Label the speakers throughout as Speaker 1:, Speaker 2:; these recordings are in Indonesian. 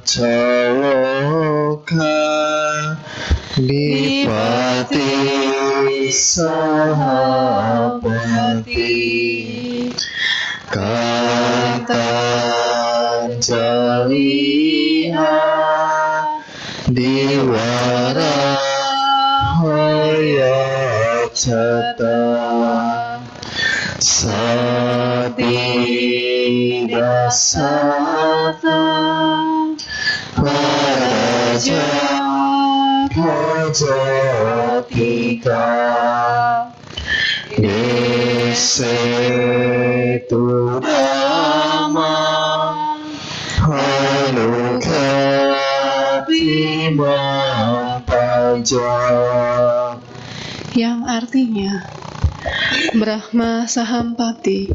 Speaker 1: Caloka Dipati Sahapati Kantan Jaliha Diwara Hayacata Sati Dasata Paraja Pajatika Nisetu Dhamma Hanukapima Paja,
Speaker 2: yang artinya Brahma Sahampati,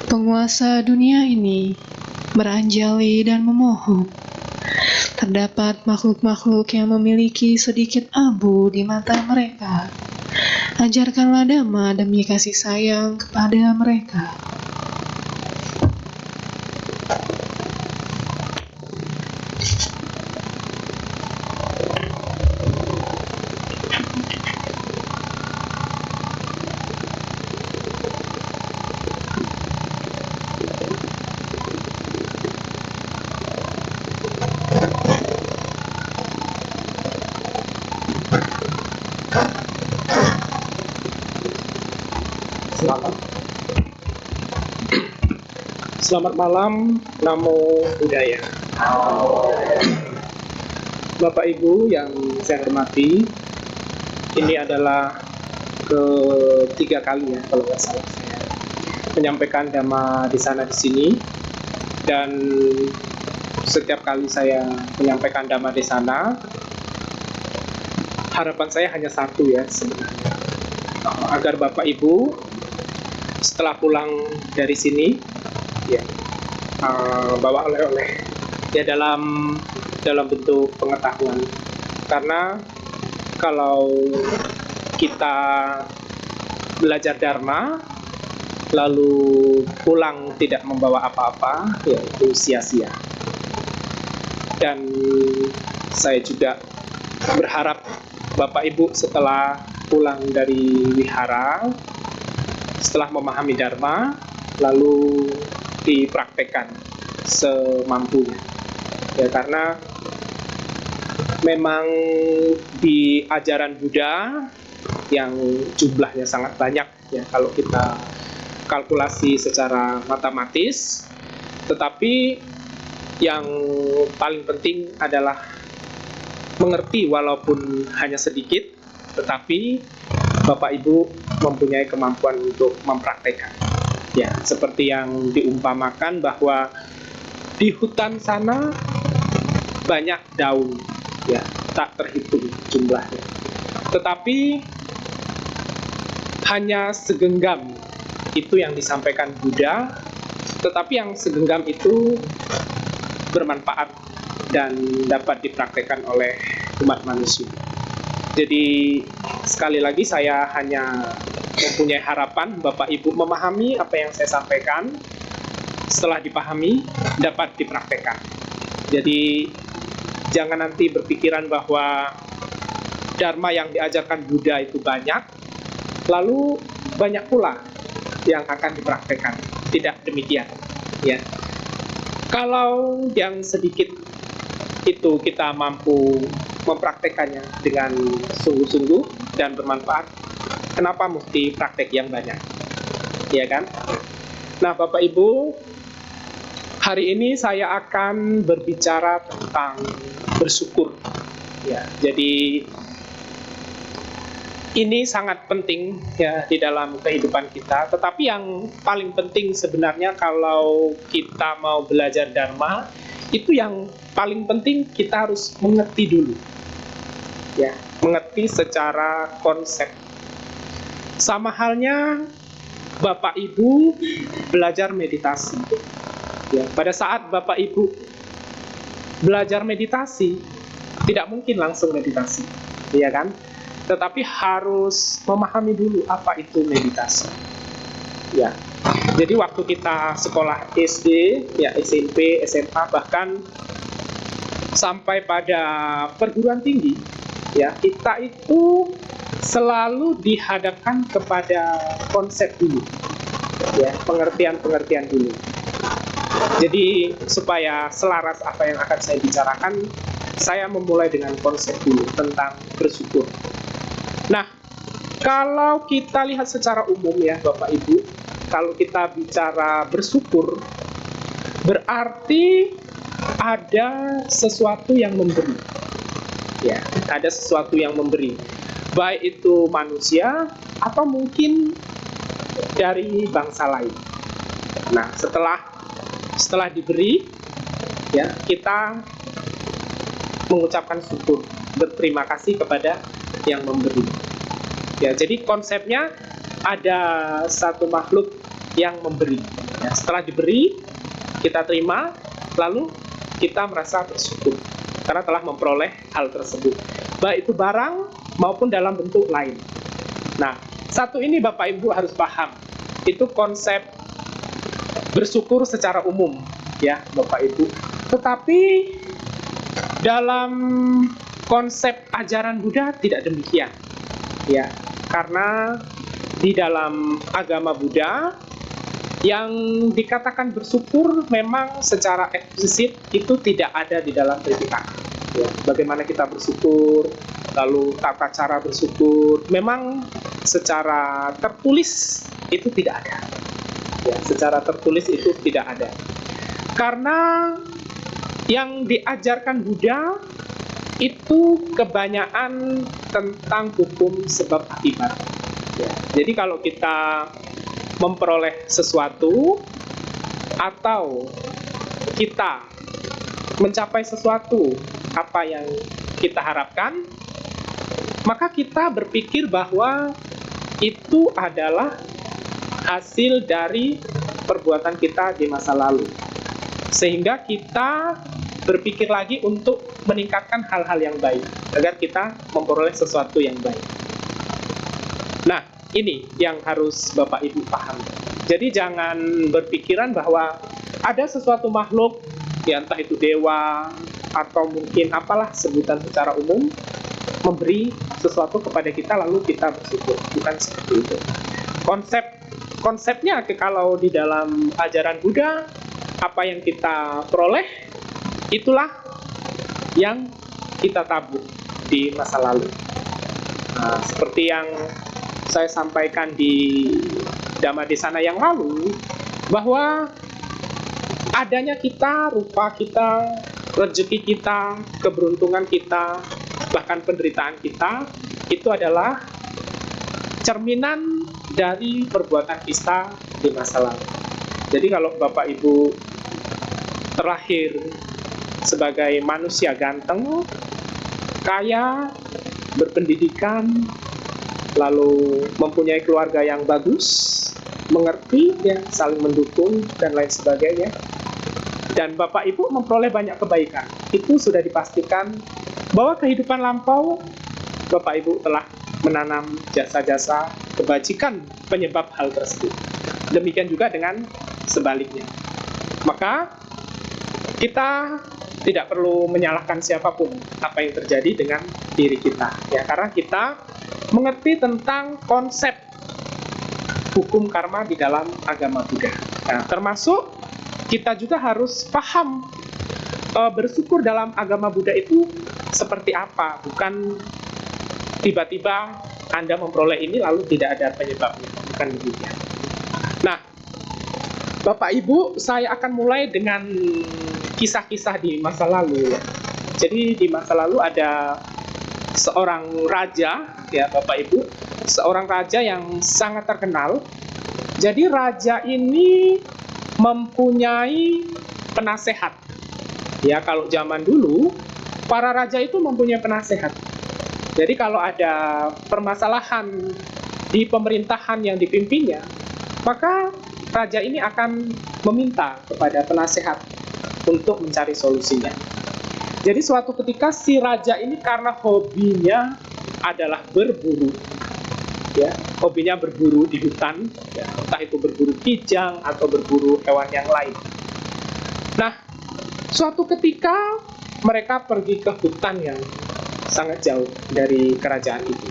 Speaker 2: penguasa dunia ini, beranjali dan memohon. Terdapat makhluk-makhluk yang memiliki sedikit abu di mata mereka. Ajarkanlah Dhamma demi kasih sayang kepada mereka.
Speaker 3: Selamat malam, Namo Buddhaya. Bapak Ibu yang saya hormati, ini adalah ketiga kali ya kalau nggak salah saya menyampaikan Dhamma di sana di sini, dan setiap kali saya menyampaikan Dhamma di sana, harapan saya hanya satu ya sebenarnya, agar Bapak Ibu setelah pulang dari sini ya bawa oleh-oleh ya dalam bentuk pengetahuan. Karena kalau kita belajar Dharma lalu pulang tidak membawa apa-apa, ya itu sia-sia. Dan saya juga berharap Bapak Ibu setelah pulang dari wihara, setelah memahami Dharma, lalu dipraktekkan semampunya. Ya, karena memang di ajaran Buddha yang jumlahnya sangat banyak ya kalau kita kalkulasi secara matematis, tetapi yang paling penting adalah mengerti walaupun hanya sedikit, tetapi Bapak Ibu mempunyai kemampuan untuk mempraktekkan. Ya, seperti yang diumpamakan bahwa di hutan sana banyak daun, ya, tak terhitung jumlahnya. Tetapi hanya segenggam itu yang disampaikan Buddha, tetapi yang segenggam itu bermanfaat dan dapat dipraktekkan oleh umat manusia. Jadi sekali lagi saya hanya mempunyai harapan Bapak Ibu memahami apa yang saya sampaikan. Setelah dipahami dapat dipraktekkan. Jadi jangan nanti berpikiran bahwa Dharma yang diajarkan Buddha itu banyak, lalu banyak pula yang akan dipraktekkan. Tidak demikian ya. Kalau yang sedikit itu kita mampu mempraktekannya dengan sungguh-sungguh dan bermanfaat, kenapa mesti praktek yang banyak? Ya kan? Nah, Bapak Ibu, hari ini saya akan berbicara tentang bersyukur. Ya, jadi ini sangat penting ya di dalam kehidupan kita. Tetapi yang paling penting sebenarnya kalau kita mau belajar Dharma, itu yang paling penting kita harus mengerti dulu. Ya, mengerti secara konsep. Sama halnya Bapak Ibu belajar meditasi. Ya, pada saat Bapak Ibu belajar meditasi, tidak mungkin langsung meditasi, ya kan? Tetapi harus memahami dulu apa itu meditasi. Ya, jadi waktu kita sekolah SD, ya SMP, SMA, bahkan sampai pada perguruan tinggi, ya, kita itu selalu dihadapkan kepada konsep dulu, ya, pengertian-pengertian dulu. Jadi supaya selaras apa yang akan saya bicarakan, saya memulai dengan konsep dulu tentang bersyukur. Nah, kalau kita lihat secara umum ya Bapak Ibu, kalau kita bicara bersyukur, berarti ada sesuatu yang memberi. Ya, ada sesuatu yang memberi. Baik itu manusia atau mungkin dari bangsa lain. Nah, setelah diberi, ya, kita mengucapkan syukur, berterima kasih kepada yang memberi. Ya, jadi konsepnya ada satu makhluk yang memberi. Ya, setelah diberi, kita terima, lalu kita merasa bersyukur karena telah memperoleh hal tersebut, baik itu barang maupun dalam bentuk lain. Nah, satu ini Bapak Ibu harus paham, itu konsep bersyukur secara umum, ya Bapak Ibu. Tetapi dalam konsep ajaran Buddha tidak demikian, ya, karena di dalam agama Buddha yang dikatakan bersyukur memang secara eksplisit itu tidak ada di dalam Tripitaka. Ya, bagaimana kita bersyukur, lalu tata cara bersyukur, memang secara tertulis itu tidak ada. Ya, secara tertulis itu tidak ada. Karena yang diajarkan Buddha itu kebanyakan tentang hukum sebab akibat. Ya, jadi kalau kita memperoleh sesuatu atau kita mencapai sesuatu apa yang kita harapkan, maka kita berpikir bahwa itu adalah hasil dari perbuatan kita di masa lalu, sehingga kita berpikir lagi untuk meningkatkan hal-hal yang baik agar kita memperoleh sesuatu yang baik. Nah, ini yang harus Bapak Ibu paham. Jadi jangan berpikiran bahwa ada sesuatu makhluk, ya entah itu dewa atau mungkin apalah sebutan secara umum, memberi sesuatu kepada kita lalu kita bersyukur. Bukan seperti itu. Konsepnya kalau di dalam ajaran Buddha, apa yang kita peroleh itulah yang kita tabur di masa lalu. Nah, seperti yang saya sampaikan di Dhammadesana yang lalu, bahwa adanya kita, rupa kita, rezeki kita, keberuntungan kita, bahkan penderitaan kita, itu adalah cerminan dari perbuatan kita di masa lalu. Jadi kalau Bapak Ibu terlahir sebagai manusia ganteng, kaya, berpendidikan, lalu mempunyai keluarga yang bagus, mengerti, ya, saling mendukung dan lain sebagainya, dan Bapak Ibu memperoleh banyak kebaikan, itu sudah dipastikan bahwa kehidupan lampau Bapak Ibu telah menanam jasa-jasa kebajikan penyebab hal tersebut. Demikian juga dengan sebaliknya. Maka kita tidak perlu menyalahkan siapapun apa yang terjadi dengan diri kita, ya, karena kita mengerti tentang konsep hukum karma di dalam agama Buddha. Nah, termasuk kita juga harus paham bersyukur dalam agama Buddha itu seperti apa, bukan tiba-tiba Anda memperoleh ini lalu tidak ada penyebabnya, bukan demikian. Nah, Bapak Ibu, saya akan mulai dengan kisah-kisah di masa lalu, ya. Jadi di masa lalu ada seorang raja, ya Bapak Ibu, seorang raja yang sangat terkenal. Jadi raja ini mempunyai penasehat. Ya, kalau zaman dulu para raja itu mempunyai penasehat. Jadi kalau ada permasalahan di pemerintahan yang dipimpinnya, maka raja ini akan meminta kepada penasehat untuk mencari solusinya. Jadi suatu ketika si raja ini karena hobinya adalah berburu, ya, hobinya berburu di hutan, ya, entah itu berburu kijang atau berburu hewan yang lain. Nah, suatu ketika mereka pergi ke hutan yang sangat jauh dari kerajaan itu.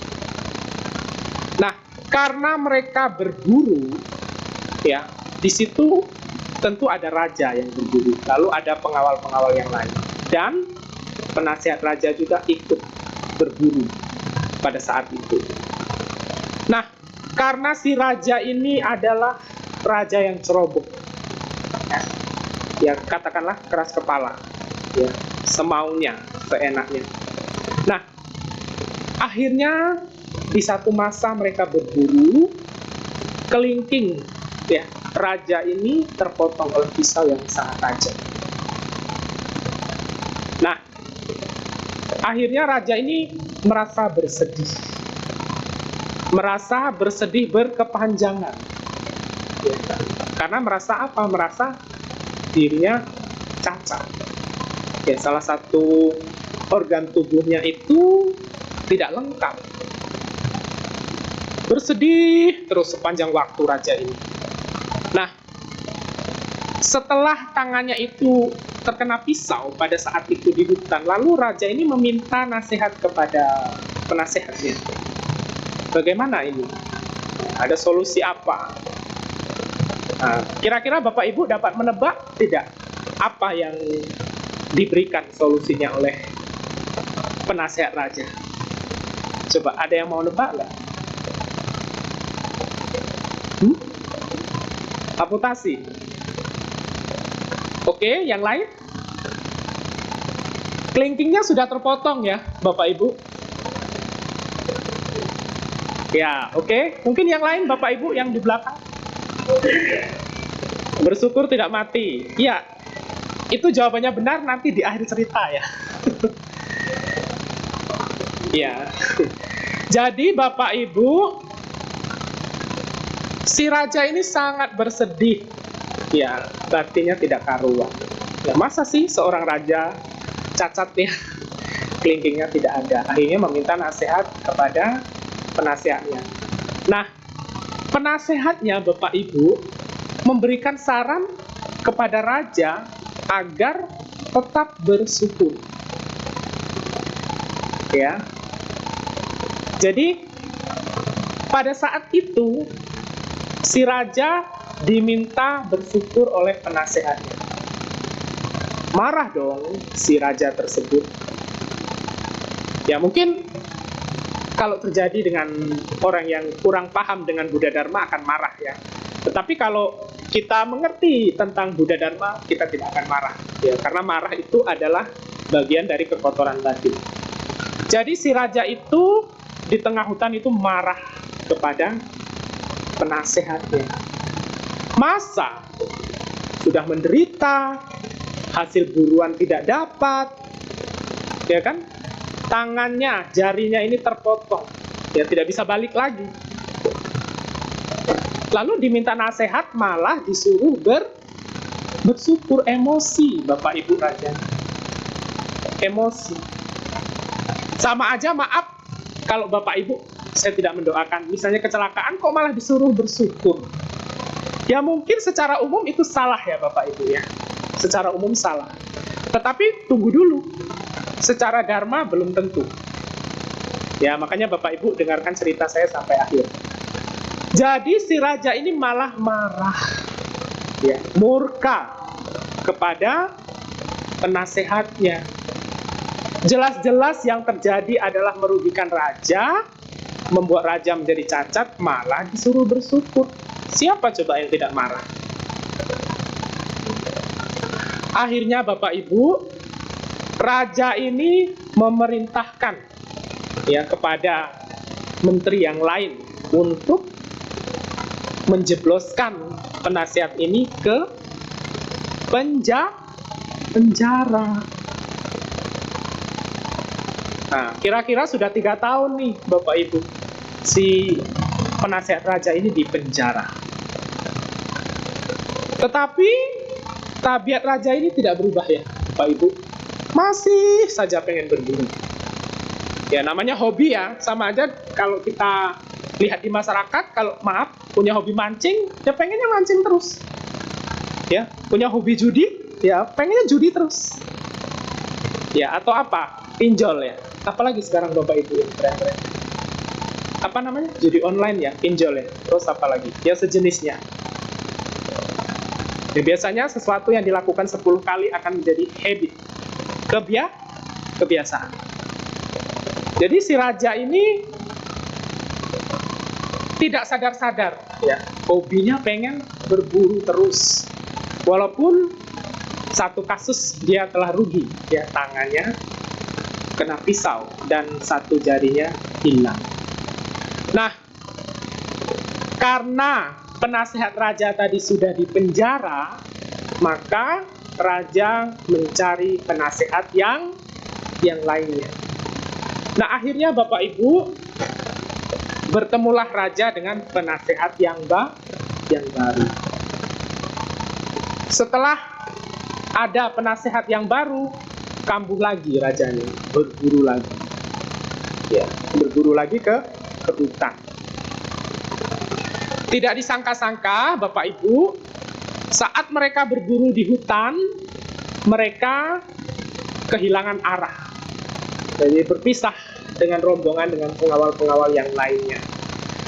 Speaker 3: Nah, karena mereka berburu, ya, di situ tentu ada raja yang berburu, lalu ada pengawal-pengawal yang lain, dan penasihat raja juga ikut berburu pada saat itu. Nah, karena si raja ini adalah raja yang ceroboh, ya katakanlah keras kepala, ya, semaunya, seenaknya. Nah, akhirnya di satu masa mereka berburu, kelingking, ya, raja ini terpotong oleh pisau yang sangat tajam. Nah, akhirnya raja ini merasa bersedih berkepanjangan, ya, karena merasa apa? Merasa dirinya cacat. Ya, salah satu organ tubuhnya itu tidak lengkap. Bersedih terus sepanjang waktu raja ini. Nah, setelah tangannya itu terkena pisau pada saat itu di hutan, lalu raja ini meminta nasihat kepada penasehatnya. Bagaimana ini? Ada solusi apa? Nah, kira-kira Bapak Ibu dapat menebak tidak apa yang diberikan solusinya oleh penasehat raja? Coba, ada yang mau nebak nggak? Amputasi. Oke, yang lain? Kelingkingnya sudah terpotong ya, Bapak Ibu? Ya, oke. Mungkin yang lain, Bapak Ibu yang di belakang? Bersyukur tidak mati. Ya, itu jawabannya benar nanti di akhir cerita ya. Ya. Jadi Bapak Ibu, si raja ini sangat bersedih. Ya, batinnya tidak karuan. Ya, masa sih seorang raja cacatnya, kelingkingnya tidak ada. Akhirnya meminta nasihat kepada penasehatnya. Nah, penasehatnya Bapak Ibu memberikan saran kepada raja agar tetap bersyukur. Ya. Jadi pada saat itu si raja diminta bersyukur oleh penasehatnya. Marah dong si raja tersebut. Ya, mungkin kalau terjadi dengan orang yang kurang paham dengan Buddha Dharma akan marah ya. Tetapi kalau kita mengerti tentang Buddha Dharma, kita tidak akan marah ya, karena marah itu adalah bagian dari kekotoran batin. Jadi si raja itu di tengah hutan itu marah kepada penasehatnya. Masa sudah menderita, hasil buruan tidak dapat, ya kan? Tangannya, jarinya ini terpotong, ya tidak bisa balik lagi. Lalu diminta nasihat, malah disuruh bersyukur. Emosi Bapak Ibu raja, emosi. Sama aja, maaf kalau Bapak Ibu saya tidak mendoakan, misalnya kecelakaan kok malah disuruh bersyukur. Ya mungkin secara umum itu salah ya Bapak Ibu ya, secara umum salah. Tetapi tunggu dulu, secara dharma belum tentu. Ya, makanya Bapak Ibu dengarkan cerita saya sampai akhir. Jadi si raja ini malah marah, ya, murka kepada penasehatnya. Jelas-jelas yang terjadi adalah merugikan raja, membuat raja menjadi cacat, malah disuruh bersyukur. Siapa coba yang tidak marah? Akhirnya Bapak Ibu, raja ini memerintahkan ya kepada menteri yang lain untuk menjebloskan penasihat ini ke penjara. Nah, kira-kira sudah 3 tahun nih Bapak Ibu, si penasihat raja ini di penjara. Tetapi tabiat raja ini tidak berubah ya Bapak Ibu, masih saja pengen berburu. Ya namanya hobi ya, sama aja kalau kita lihat di masyarakat, kalau maaf punya hobi mancing, ya pengennya mancing terus. Ya, punya hobi judi, ya pengennya judi terus. Ya, atau apa? Pinjol ya. Apalagi sekarang Bapak Ibu yang keren-keren. Apa namanya? Judi online ya, pinjol ya. Terus apa lagi? Ya sejenisnya. Ya, biasanya sesuatu yang dilakukan 10 kali akan menjadi habit. Kebiasaan. Jadi si raja ini tidak sadar-sadar ya, hobinya pengen berburu terus. Walaupun satu kasus dia telah rugi, ya tangannya kena pisau dan satu jarinya hilang. Nah, karena penasehat raja tadi sudah dipenjara, maka raja mencari penasehat yang lainnya. Nah, akhirnya Bapak Ibu, bertemulah raja dengan penasehat yang baru. Setelah ada penasehat yang baru, kambuh lagi rajanya, berburu lagi. Ya, berburu lagi ke hutan. Tidak disangka-sangka Bapak Ibu, saat mereka berburu di hutan, mereka kehilangan arah. Jadi berpisah dengan rombongan, dengan pengawal-pengawal yang lainnya.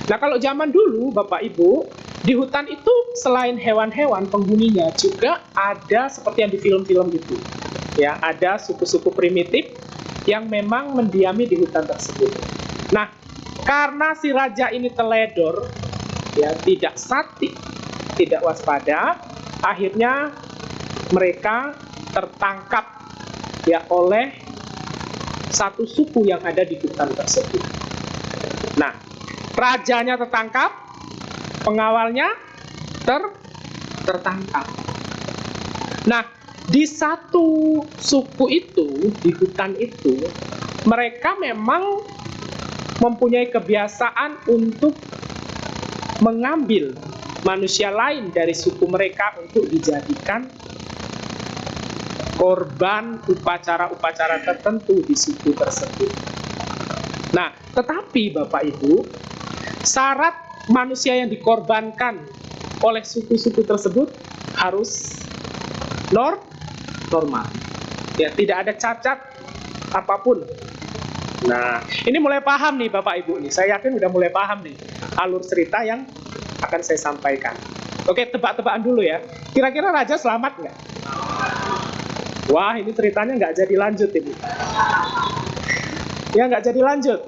Speaker 3: Nah, kalau zaman dulu Bapak Ibu, di hutan itu selain hewan-hewan penghuninya juga ada seperti yang di film-film itu. Ya, ada suku-suku primitif yang memang mendiami di hutan tersebut. Nah, karena si raja ini teledor, ya tidak sati, tidak waspada, akhirnya mereka tertangkap ya oleh satu suku yang ada di hutan tersebut. Nah, rajanya tertangkap, pengawalnya tertangkap. Nah, di satu suku itu, di hutan itu, mereka memang mempunyai kebiasaan untuk mengambil manusia lain dari suku mereka untuk dijadikan korban upacara-upacara tertentu di suku tersebut. Nah, tetapi Bapak Ibu, syarat manusia yang dikorbankan oleh suku-suku tersebut harus normal. Ya, tidak ada cacat apapun. Nah, ini mulai paham nih Bapak Ibu nih. Saya yakin udah mulai paham nih alur cerita yang akan saya sampaikan. Oke, tebak-tebakan dulu ya. Kira-kira raja selamat nggak? Wah, ini ceritanya nggak jadi lanjut ini. Ya, nggak jadi lanjut.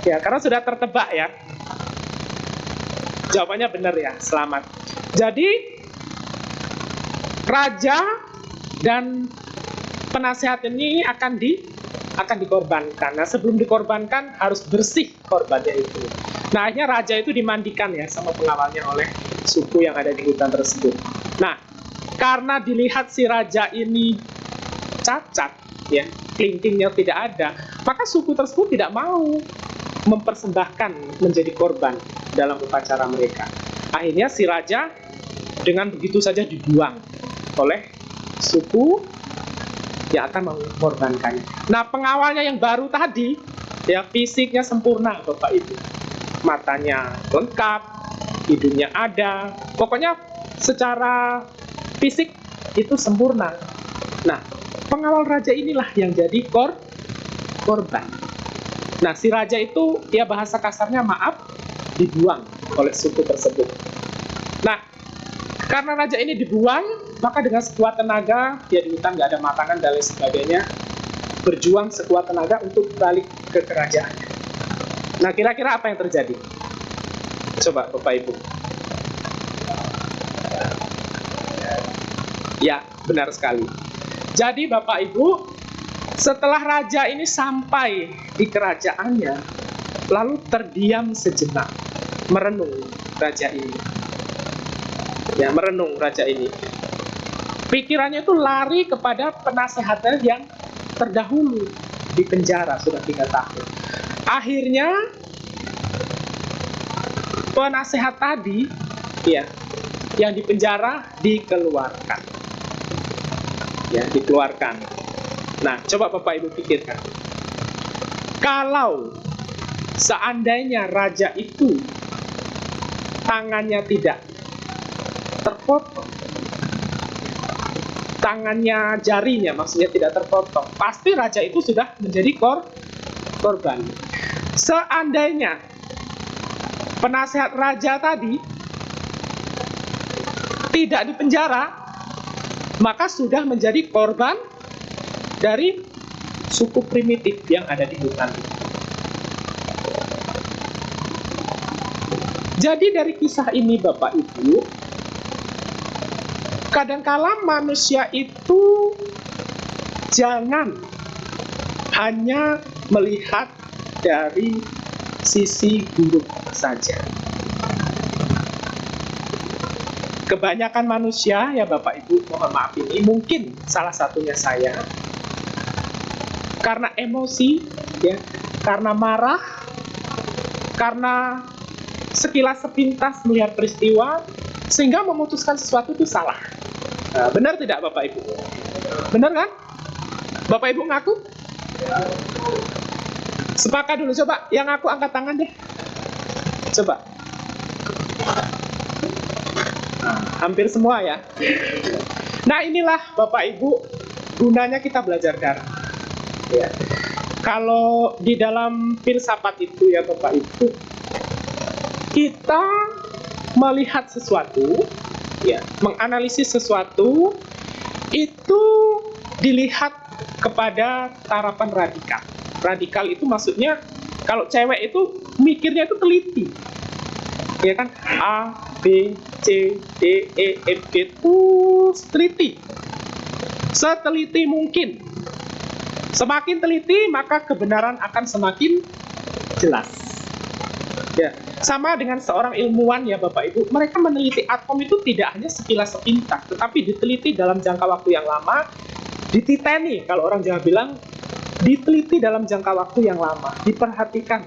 Speaker 3: Ya, karena sudah tertebak ya. Jawabannya benar ya, selamat. Jadi, raja dan penasehat ini akan dikorbankan. Nah, sebelum dikorbankan harus bersih korbannya itu. Nah, akhirnya raja itu dimandikan ya sama pengawalnya oleh suku yang ada di hutan tersebut. Nah, karena dilihat si raja ini cacat, ya, kelingkingnya tidak ada, maka suku tersebut tidak mau mempersembahkan menjadi korban dalam upacara mereka. Akhirnya si raja dengan begitu saja dibuang oleh suku yang akan mengorbankannya. Nah, pengawalnya yang baru tadi, ya fisiknya sempurna Bapak Ibu. Matanya lengkap, hidungnya ada, pokoknya secara fisik itu sempurna. Nah, pengawal raja inilah yang jadi korban. Nah, si raja itu, ya bahasa kasarnya maaf, dibuang oleh suku tersebut. Nah, karena raja ini dibuang, maka dengan sekuat tenaga, ya di hutan nggak ada makanan dan lain sebagainya, berjuang sekuat tenaga untuk balik ke kerajaannya. Nah, kira-kira apa yang terjadi? Coba Bapak Ibu. Ya, benar sekali. Jadi Bapak Ibu, setelah raja ini sampai di kerajaannya, lalu terdiam sejenak, merenung raja ini. Ya, merenung raja ini. Pikirannya itu lari kepada penasehatnya yang terdahulu di penjara sudah 3 tahun. Akhirnya penasehat tadi, ya, yang di penjara dikeluarkan. Ya, dikeluarkan. Nah, coba Bapak Ibu pikirkan. Kalau seandainya raja itu tangannya tidak terpotong, tangannya, jarinya, maksudnya tidak terpotong, pasti raja itu sudah menjadi korban. Seandainya penasehat raja tadi tidak dipenjara, maka sudah menjadi korban dari suku primitif yang ada di hutan. Jadi dari kisah ini Bapak Ibu, kadangkala manusia itu jangan hanya melihat dari sisi buruk saja. Kebanyakan manusia, ya Bapak Ibu, mohon maaf ini, mungkin salah satunya saya, karena emosi, ya, karena marah, karena sekilas sepintas melihat peristiwa, sehingga memutuskan sesuatu itu salah. Nah, benar tidak Bapak Ibu? Benar kan? Bapak Ibu ngaku? Sepakat dulu, coba yang aku angkat tangan deh. Coba. Nah, hampir semua ya. Nah inilah Bapak Ibu gunanya kita belajar dharma. Ya. Kalau di dalam filsafat itu ya Bapak Ibu, kita melihat sesuatu, ya, menganalisis sesuatu itu dilihat kepada tarapan radikal. Radikal itu maksudnya kalau cewek itu mikirnya itu teliti, ya kan? A, B, C, D, E, F, G itu teliti, seteliti mungkin. Semakin teliti maka kebenaran akan semakin jelas. Ya, sama dengan seorang ilmuwan ya Bapak Ibu, mereka meneliti atom itu tidak hanya sekilas sepintas, tetapi diteliti dalam jangka waktu yang lama, dititeni, kalau orang Jawa bilang, diteliti dalam jangka waktu yang lama, diperhatikan,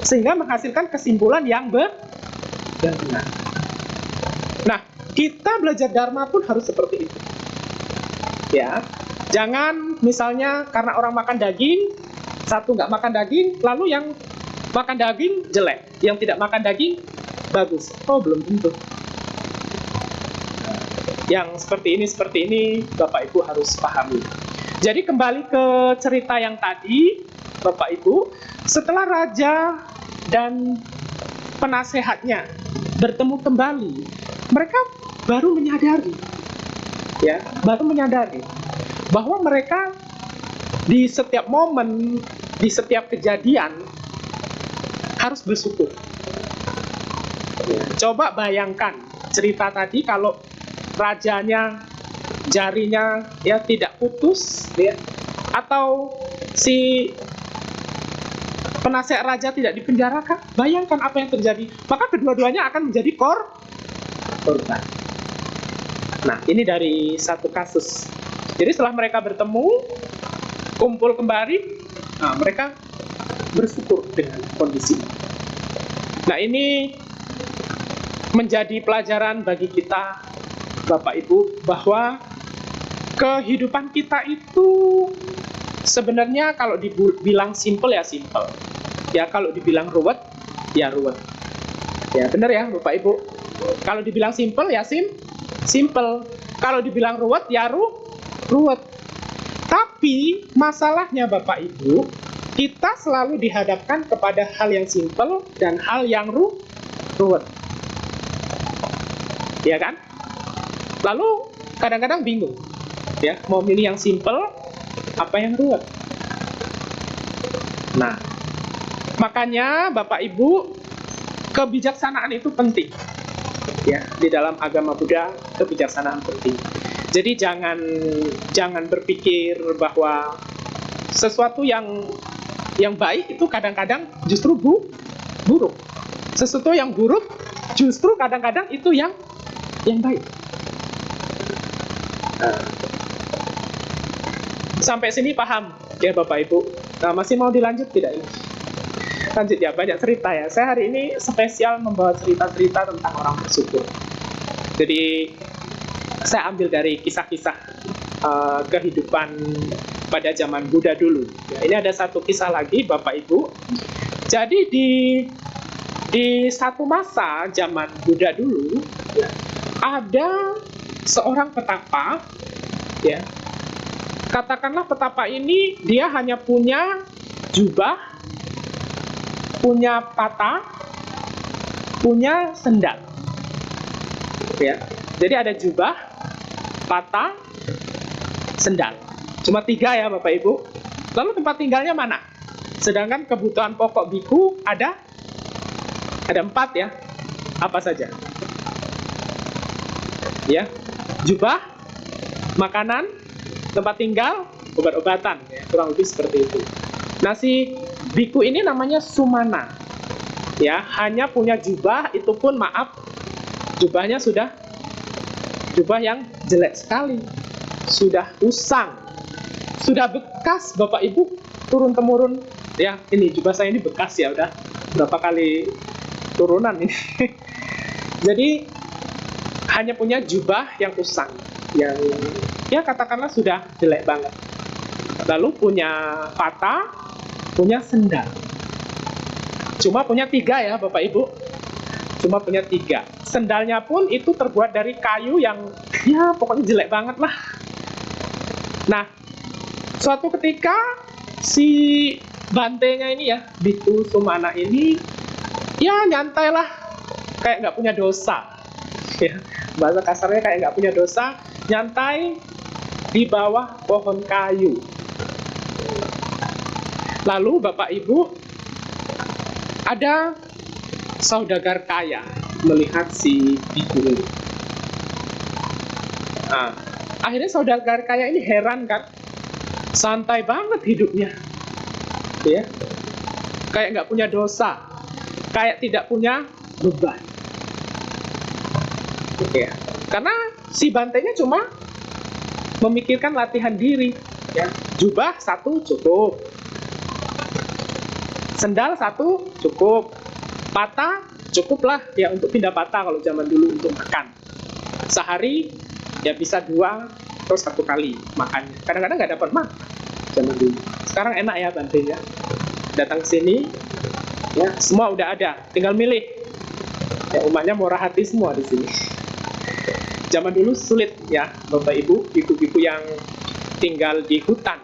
Speaker 3: sehingga menghasilkan kesimpulan yang benar. Nah, kita belajar dharma pun harus seperti itu. Ya, jangan misalnya karena orang makan daging, satu nggak makan daging, lalu yang makan daging jelek, yang tidak makan daging bagus. Oh, belum tentu. Yang seperti ini Bapak Ibu harus pahami. Jadi kembali ke cerita yang tadi, Bapak Ibu, setelah raja dan penasehatnya bertemu kembali, mereka baru menyadari, ya, bahwa mereka di setiap momen, di setiap kejadian harus bersyukur. Ya, coba bayangkan cerita tadi kalau rajanya jarinya ya tidak putus, ya, atau si penasehat raja tidak dipenjarakan, bayangkan apa yang terjadi. Maka kedua-duanya akan menjadi korban. Nah, ini dari satu kasus. Jadi setelah mereka bertemu, kumpul kembali, nah, mereka bersyukur dengan kondisi. Nah, ini menjadi pelajaran bagi kita Bapak Ibu, bahwa kehidupan kita itu sebenarnya kalau dibilang simple ya simple, ya kalau dibilang ruwet ya ruwet, ya benar ya Bapak Ibu. Kalau dibilang simple ya simple, kalau dibilang ruwet ya ruwet. Tapi masalahnya Bapak Ibu, kita selalu dihadapkan kepada hal yang simple dan hal yang ruwet, ya kan? Lalu kadang-kadang bingung, ya, mau milih yang simple apa yang ruwet. Nah, makanya Bapak Ibu, kebijaksanaan itu penting, ya, di dalam agama Buddha kebijaksanaan penting. Jadi jangan berpikir bahwa sesuatu yang baik itu kadang-kadang justru buruk. Sesuatu yang buruk justru kadang-kadang itu yang baik. Sampai sini paham ya Bapak Ibu. Nah, masih mau dilanjut tidak ini? Lanjut ya, banyak cerita ya. Saya hari ini spesial membawa cerita-cerita tentang orang bersyukur. Jadi saya ambil dari kisah-kisah kehidupan pada zaman Buddha dulu. Ya, ini ada satu kisah lagi Bapak Ibu. Jadi di satu masa zaman Buddha dulu, ya, ada seorang petapa Ya. Katakanlah petapa ini dia hanya punya jubah, punya pata, punya sendal. Ya. Jadi ada jubah, pata, sendal. Cuma 3 ya Bapak Ibu. Lalu tempat tinggalnya mana? Sedangkan kebutuhan pokok biku ada 4 ya. Apa saja? Ya, jubah, makanan, tempat tinggal, obat-obatan, ya, kurang lebih seperti itu. Nah, si biku ini namanya sumana. Ya, hanya punya jubah, itu pun maaf, jubahnya sudah jubah yang jelek sekali. Sudah usang. Sudah bekas Bapak Ibu, turun temurun. Ya, ini jubah saya ini bekas ya, udah berapa kali turunan ini. Jadi hanya punya jubah yang usang, yang ya katakanlah sudah jelek banget. Lalu punya pata, punya sendal. Cuma punya 3 ya Bapak Ibu. Cuma punya 3. Sendalnya pun itu terbuat dari kayu yang ya pokoknya jelek banget lah. Nah, suatu ketika si bantenya ini ya, biku sumana ini ya nyantai lah, kayak nggak punya dosa. Ya, bahasa kasarnya kayak nggak punya dosa, nyantai di bawah pohon kayu. Lalu Bapak Ibu, ada saudagar kaya melihat si biku ini. Nah, akhirnya saudagar kaya ini heran kan, santai banget hidupnya, ya, kayak nggak punya dosa, kayak tidak punya beban. Ya, karena si bantainya cuma memikirkan latihan diri, ya, jubah 1 cukup, sendal 1 cukup, pata cukuplah ya untuk pindah patah kalau zaman dulu untuk makan. Sehari ya bisa 2 atau 1 kali makannya. Kadang-kadang nggak dapat makan zaman dulu. Sekarang enak ya bantainya. Datang ke sini, ya semua udah ada, tinggal milih. Ya umatnya murah hati semua di sini. Zaman dulu sulit ya Bapak Ibu, biku-biku yang tinggal di hutan.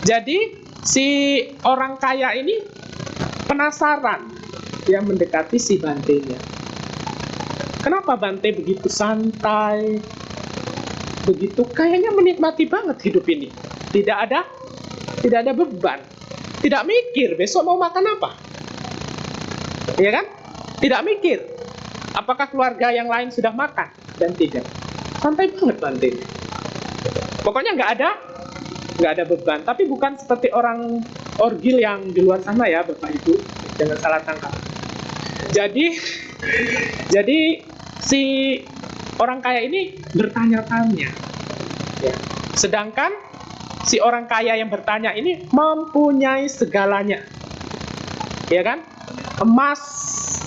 Speaker 3: Jadi si orang kaya ini penasaran, dia mendekati si bantainya. Kenapa Bante begitu santai, begitu kayaknya menikmati banget hidup ini? Tidak ada beban, tidak mikir besok mau makan apa, ya kan? Tidak mikir apakah keluarga yang lain sudah makan dan tidak. Santai banget Bante. Pokoknya nggak ada beban. Tapi bukan seperti orang orgil yang di luar sana ya Bapak Ibu, jangan salah tangkap. Jadi si orang kaya ini bertanya-tanya, ya. Sedangkan si orang kaya yang bertanya ini mempunyai segalanya, ya kan? Emas,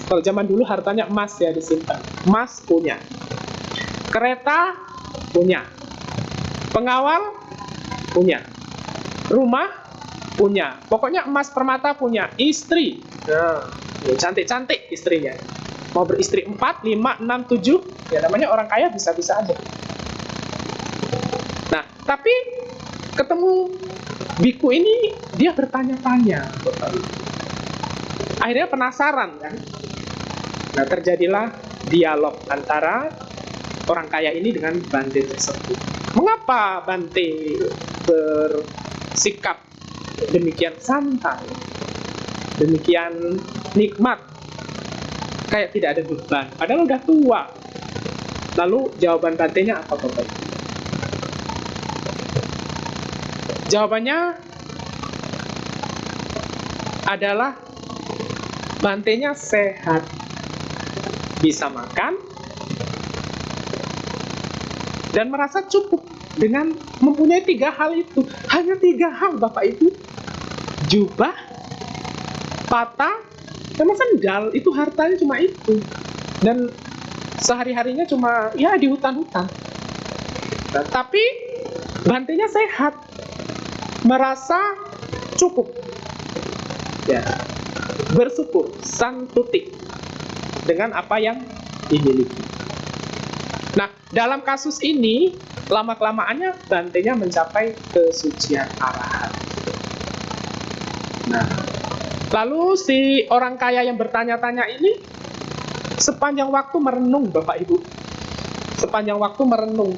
Speaker 3: kalau zaman dulu hartanya emas ya disimpan, emas punya, kereta punya, pengawal punya, rumah punya, pokoknya emas permata punya, istri, nah, ya, cantik-cantik istrinya. Mau beristri 4, 5, 6, 7, ya namanya orang kaya bisa-bisa aja. Nah, tapi ketemu biku ini, dia bertanya-tanya. Akhirnya penasaran kan. Nah, terjadilah dialog antara orang kaya ini dengan Bante tersebut. Mengapa Bante bersikap demikian santai, demikian nikmat, kayak tidak ada beban, padahal udah tua? Lalu jawaban Bantenya apa Bapak? Jawabannya adalah Bantenya sehat, bisa makan, dan merasa cukup dengan mempunyai 3 hal itu. Hanya 3 hal Bapak Ibu. Jubah, pata, sama sendal, itu hartanya cuma itu. Dan sehari-harinya cuma ya di hutan-hutan. Nah, tapi Bantenya sehat, merasa cukup, ya, bersyukur, santuti dengan apa yang dimiliki. Nah, dalam kasus ini lama-kelamaannya bantainya mencapai kesucian arahat. Nah, lalu si orang kaya yang bertanya-tanya ini sepanjang waktu merenung, Bapak Ibu. Sepanjang waktu merenung.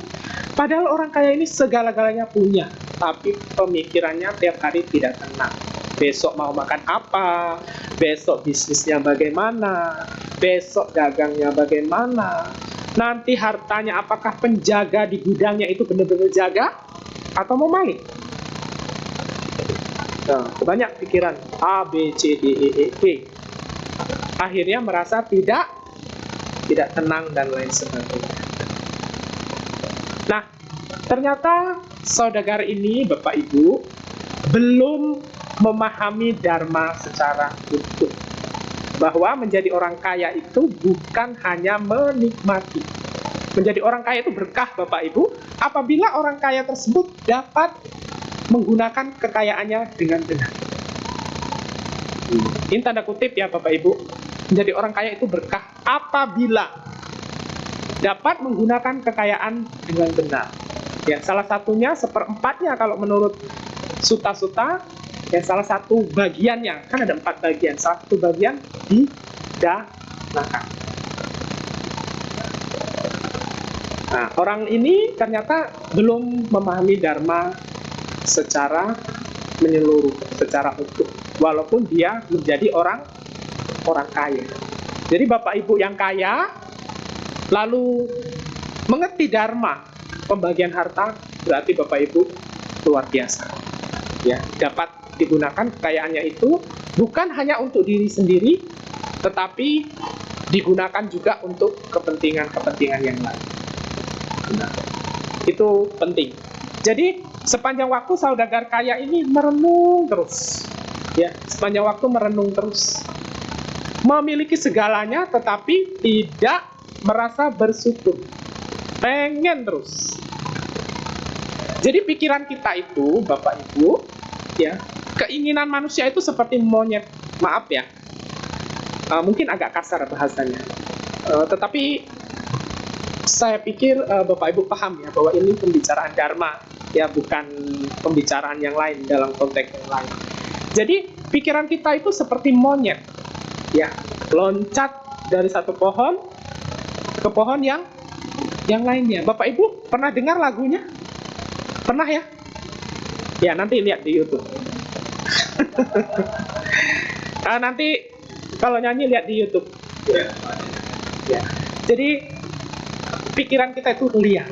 Speaker 3: Padahal orang kaya ini segala-galanya punya, tapi pemikirannya tiap hari tidak tenang. Besok mau makan apa, besok bisnisnya bagaimana, besok dagangnya bagaimana, nanti hartanya apakah penjaga di gudangnya itu benar-benar jaga atau mau maling. Nah, banyak pikiran A, B, C, D, E, F, G. Akhirnya merasa tidak tenang dan lain sebagainya. Nah, ternyata saudagar ini, Bapak Ibu, belum memahami dharma secara utuh. Bahwa menjadi orang kaya itu bukan hanya menikmati. Menjadi orang kaya itu berkah, Bapak Ibu, apabila orang kaya tersebut dapat menggunakan kekayaannya dengan benar. Ini tanda kutip ya, Bapak Ibu. Menjadi orang kaya itu berkah apabila dapat menggunakan kekayaan dengan benar. Ya, salah satunya seperempatnya kalau menurut Sutta-Sutta, ya salah satu bagiannya, kan ada 4 bagian, salah satu bagian didanakan. Nah, orang ini ternyata belum memahami dharma secara menyeluruh, secara utuh, walaupun dia menjadi orang kaya. Jadi Bapak Ibu yang kaya lalu mengerti dharma pembagian harta, berarti Bapak Ibu luar biasa. Ya, dapat digunakan kekayaannya itu bukan hanya untuk diri sendiri, tetapi digunakan juga untuk kepentingan-kepentingan yang lain. Nah, itu penting. Jadi sepanjang waktu saudagar kaya ini merenung terus. Ya, sepanjang waktu merenung terus. Memiliki segalanya tetapi tidak merasa bersyukur, pengen terus. Jadi pikiran kita itu, Bapak Ibu, ya, keinginan manusia itu seperti monyet. Maaf ya, mungkin agak kasar bahasanya, tetapi saya pikir Bapak Ibu paham ya bahwa ini pembicaraan dharma, ya, bukan pembicaraan yang lain dalam konteks yang lain. Jadi pikiran kita itu seperti monyet, ya, loncat dari satu pohon ke pohon yang lainnya. Bapak Ibu pernah dengar lagunya? Pernah ya? Ya, nanti lihat di YouTube. Nanti kalau nyanyi lihat di YouTube. Ya. Jadi pikiran kita itu liar.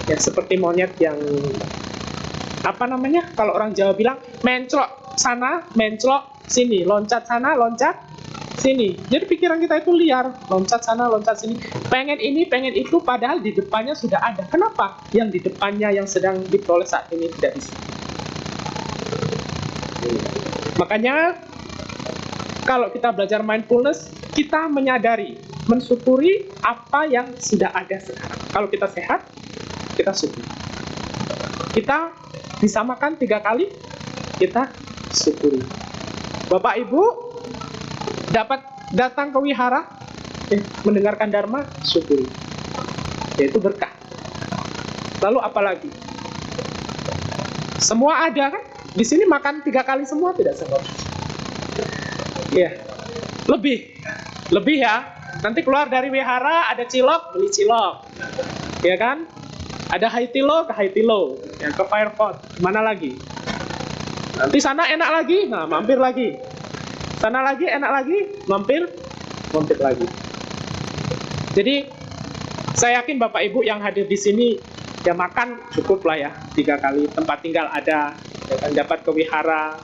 Speaker 3: Ya, seperti monyet yang kalau orang Jawa bilang menclok sana, menclok sini, loncat sana, loncat sini. Jadi pikiran kita itu liar, loncat sana, loncat sini, pengen ini, pengen itu, padahal di depannya sudah ada. Kenapa yang di depannya yang sedang diperoleh saat ini tidak di sini? Makanya kalau kita belajar mindfulness, kita menyadari, mensyukuri apa yang sudah ada sekarang. Kalau kita sehat, kita syukur. Kita bisa makan 3 kali, kita syukuri. Bapak Ibu dapat datang ke wihara, mendengarkan dharma, syukuri. Yaitu berkah. Lalu apa lagi? Semua ada kan? Di sini makan 3 kali semua tidak sempat. Ya, lebih ya. Nanti keluar dari wihara ada cilok, beli cilok, ya kan? Ada Haitilo ke Haitilo, ya, ke Firepot, mana lagi? Nanti sana enak lagi, nah mampir lagi. Sana lagi enak lagi, mampir lagi. Jadi saya yakin Bapak Ibu yang hadir di sini ya makan cukup lah ya 3 kali, tempat tinggal ada, ya kan, dapat ke wihara.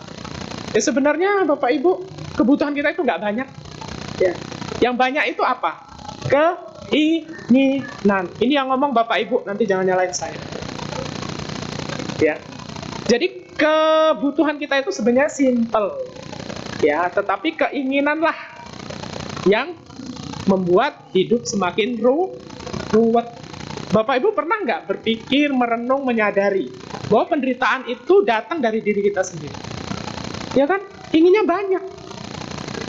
Speaker 3: Ya sebenarnya Bapak Ibu kebutuhan kita itu nggak banyak. Ya, yang banyak itu apa? Keinginan. Ini yang ngomong Bapak Ibu, nanti jangan nyalain saya. Ya, jadi kebutuhan kita itu sebenarnya simple. Ya, tetapi keinginanlah yang membuat hidup semakin ruwet. Bapak Ibu pernah nggak berpikir, merenung, menyadari bahwa penderitaan itu datang dari diri kita sendiri? Ya kan? Inginnya banyak.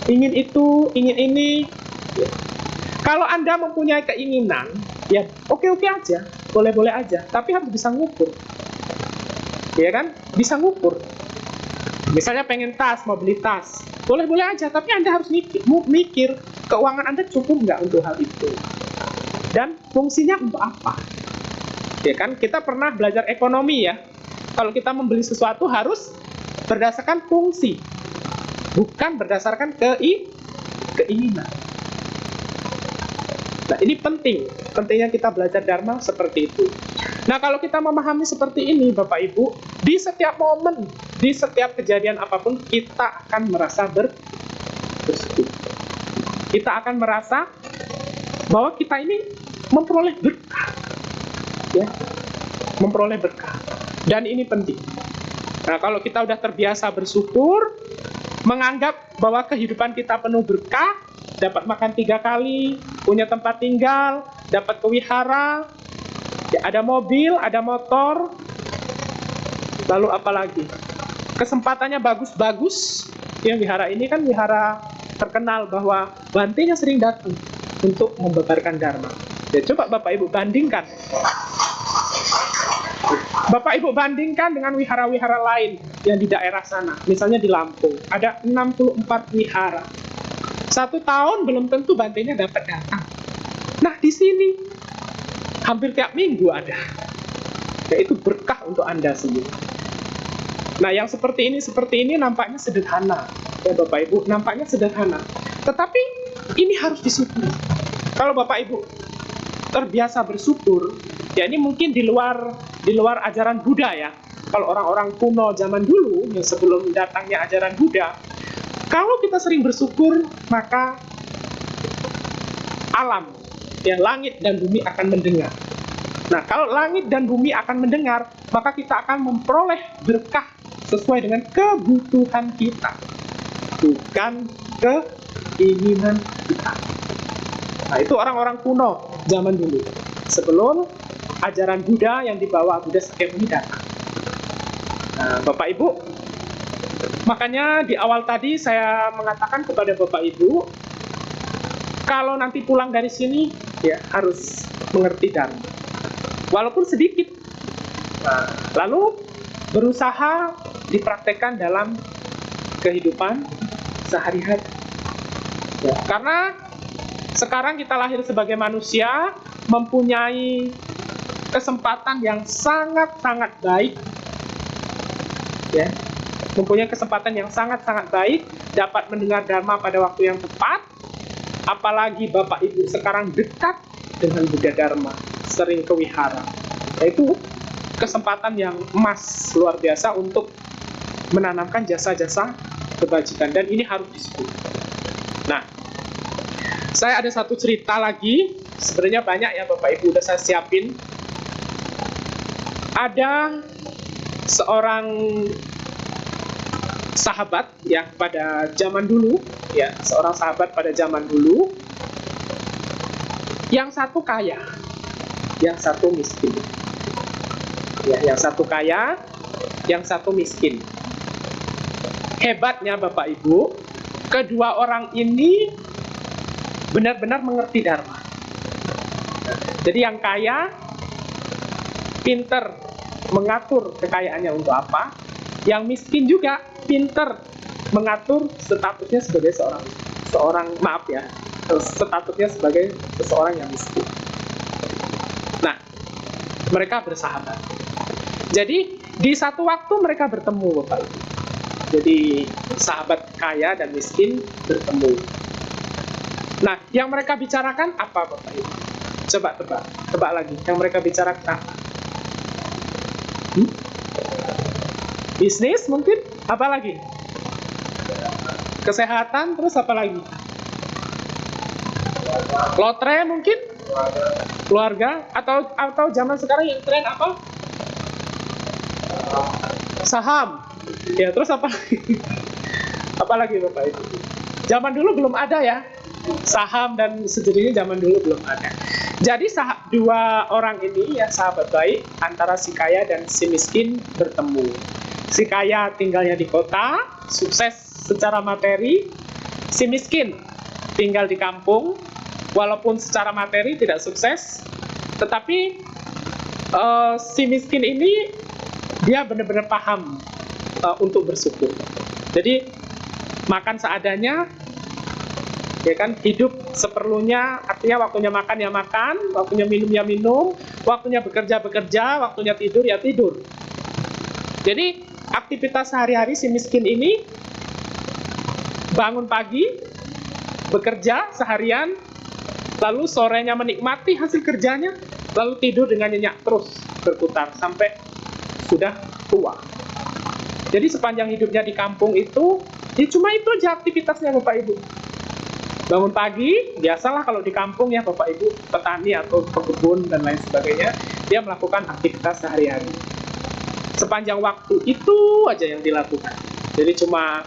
Speaker 3: Ingin itu, ingin ini. Ya. Kalau Anda mempunyai keinginan, ya oke-oke aja. boleh-boleh aja, tapi harus bisa ngukur. Ya kan? Bisa ngukur. Misalnya pengen tas, mau beli tas, boleh-boleh aja, tapi Anda harus mikir keuangan Anda cukup nggak untuk hal itu. Dan fungsinya untuk apa? Ya kan? Kita pernah belajar ekonomi ya. Kalau kita membeli sesuatu harus berdasarkan fungsi, bukan berdasarkan keinginan. Nah, ini pentingnya kita belajar Dharma seperti itu. Nah, kalau kita memahami seperti ini, Bapak Ibu, di setiap momen, di setiap kejadian apapun, kita akan merasa bersyukur. Kita akan merasa bahwa kita ini memperoleh berkah. Ya, memperoleh berkah. Dan ini penting. Nah, kalau kita udah terbiasa bersyukur, menganggap bahwa kehidupan kita penuh berkah, dapat makan 3 kali, punya tempat tinggal, dapat ke wihara, ya, ada mobil, ada motor, lalu apa lagi? Kesempatannya bagus-bagus. Yang wihara ini kan wihara terkenal bahwa bantenya sering datang untuk membebarkan Dharma. Ya, coba Bapak Ibu bandingkan. Bapak Ibu bandingkan dengan wihara-wihara lain yang di daerah sana. Misalnya di Lampung, ada 64 wihara. 1 tahun belum tentu bantenya dapat datang. Nah, di sini hampir tiap minggu ada. Yaitu berkah untuk Anda sendiri. Nah, yang seperti ini nampaknya sederhana. Ya Bapak Ibu, nampaknya sederhana. Tetapi ini harus disyukuri. Kalau Bapak Ibu terbiasa bersyukur, ya ini mungkin di luar ajaran Buddha ya. Kalau orang-orang kuno zaman dulu, yang sebelum datangnya ajaran Buddha, kalau kita sering bersyukur, maka alam, ya langit dan bumi akan mendengar. Nah, kalau langit dan bumi akan mendengar, maka kita akan memperoleh berkah sesuai dengan kebutuhan kita, bukan keinginan kita. Nah, itu orang-orang kuno zaman dulu, sebelum ajaran Buddha yang dibawa Buddha Sakyamuni datang. Nah, Bapak Ibu, makanya di awal tadi saya mengatakan kepada Bapak Ibu, kalau nanti pulang dari sini, ya harus mengerti Dharma, walaupun sedikit. Nah, lalu berusaha dipraktekkan dalam kehidupan sehari-hari. Ya, karena sekarang kita lahir sebagai manusia, mempunyai kesempatan yang sangat-sangat baik, ya, mempunyai kesempatan yang sangat-sangat baik, dapat mendengar Dharma pada waktu yang tepat. Apalagi Bapak Ibu sekarang dekat dengan Buddha Dharma, sering ke wihara. Itu kesempatan yang emas luar biasa untuk menanamkan jasa-jasa kebajikan, dan ini harus disyukuri. Nah, saya ada satu cerita lagi, sebenarnya banyak ya Bapak Ibu, udah saya siapin. Ada seorang sahabat ya pada zaman dulu, ya, seorang sahabat pada zaman dulu, yang satu kaya, yang satu miskin. Ya, yang satu kaya, yang satu miskin. Hebatnya Bapak Ibu, kedua orang ini benar-benar mengerti Dharma. Jadi yang kaya pinter mengatur kekayaannya untuk apa, yang miskin juga pinter mengatur statusnya sebagai statusnya sebagai seseorang yang miskin. Nah, mereka bersahabat. Jadi di satu waktu mereka bertemu, Bapak Ibu. Jadi sahabat kaya dan miskin bertemu. Nah, yang mereka bicarakan apa, Bapak Ibu? Coba tebak lagi. Yang mereka bicarakan apa? Bisnis mungkin? Apa lagi? Kesehatan, terus apa lagi? Lotre mungkin? Keluarga? Atau zaman sekarang yang tren apa? Saham. Ya, terus apa lagi? Apa lagi Bapak Ibu? Zaman dulu belum ada ya. Saham dan sejenisnya zaman dulu belum ada. Jadi dua orang ini ya sahabat baik, antara si kaya dan si miskin bertemu. Si kaya tinggalnya di kota, sukses secara materi. Si miskin tinggal di kampung, walaupun secara materi tidak sukses, tetapi Si miskin ini dia benar-benar paham untuk bersyukur. Jadi makan seadanya, ya kan, hidup seperlunya, artinya waktunya makan ya makan, waktunya minum ya minum, waktunya bekerja bekerja, waktunya tidur ya tidur. Jadi aktivitas sehari-hari si miskin ini bangun pagi, bekerja seharian, lalu sorenya menikmati hasil kerjanya, lalu tidur dengan nyenyak terus berputar sampai sudah tua. Jadi sepanjang hidupnya di kampung itu, ya cuma itu aja aktivitasnya Bapak Ibu. Bangun pagi, biasalah kalau di kampung ya Bapak Ibu, petani atau pekebun dan lain sebagainya, dia melakukan aktivitas sehari-hari. Sepanjang waktu itu aja yang dilakukan. Jadi cuma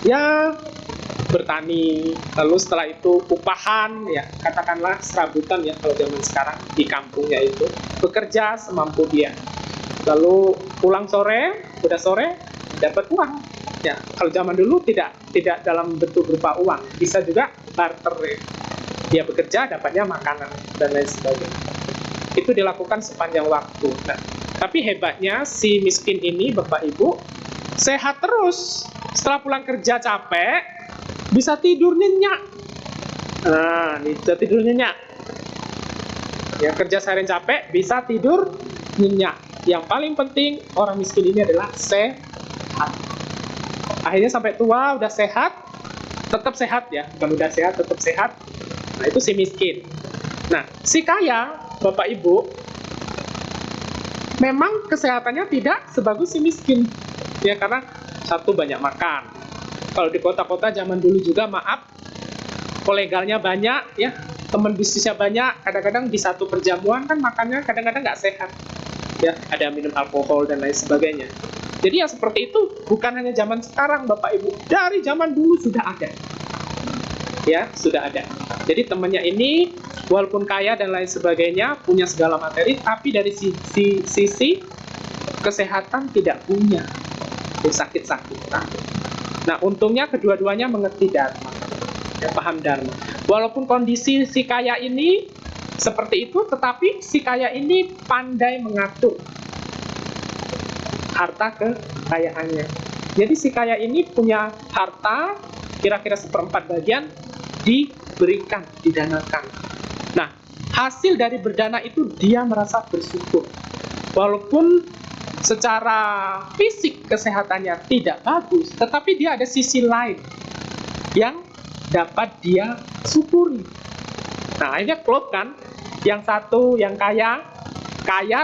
Speaker 3: ya bertani, lalu setelah itu upahan, ya katakanlah serabutan ya kalau zaman sekarang di kampungnya itu, bekerja semampu dia. Lalu pulang sore, udah sore dapat uang. Ya, kalau zaman dulu tidak dalam bentuk berupa uang, bisa juga barter ya. Dia bekerja dapatnya makanan dan lain sebagainya. Itu dilakukan sepanjang waktu. Nah, tapi hebatnya si miskin ini Bapak Ibu sehat terus. Setelah pulang kerja capek, bisa tidur nyenyak. Nah, bisa tidur nyenyak. Ya, kerja seharian capek, bisa tidur nyenyak. Yang paling penting orang miskin ini adalah sehat. Akhirnya sampai tua udah sehat, tetap sehat ya, bukan udah sehat, tetap sehat. Nah, itu si miskin. Nah, si kaya, Bapak Ibu, memang kesehatannya tidak sebagus si miskin. Ya, karena satu, banyak makan. Kalau di kota-kota zaman dulu juga, maaf, kolegalnya banyak, ya, teman bisnisnya banyak, kadang-kadang di satu perjamuan kan makannya kadang-kadang nggak sehat. Ya, ada minum alkohol dan lain sebagainya. Jadi yang seperti itu bukan hanya zaman sekarang Bapak Ibu, dari zaman dulu sudah ada. Ya, sudah ada. Jadi temannya ini walaupun kaya dan lain sebagainya, punya segala materi, tapi dari sisi kesehatan tidak punya. Sakit-sakitan. Nah, untungnya kedua-duanya mengerti Dharma. Ya, paham Dharma. Walaupun kondisi si kaya ini seperti itu, tetapi si kaya ini pandai mengatur harta kekayaannya. Jadi si kaya ini punya harta kira-kira 1/4 bagian diberikan, didanakan. Nah, hasil dari berdana itu dia merasa bersyukur. Walaupun secara fisik kesehatannya tidak bagus, tetapi dia ada sisi lain yang dapat dia syukuri. Nah, akhirnya klop kan? Yang satu yang kaya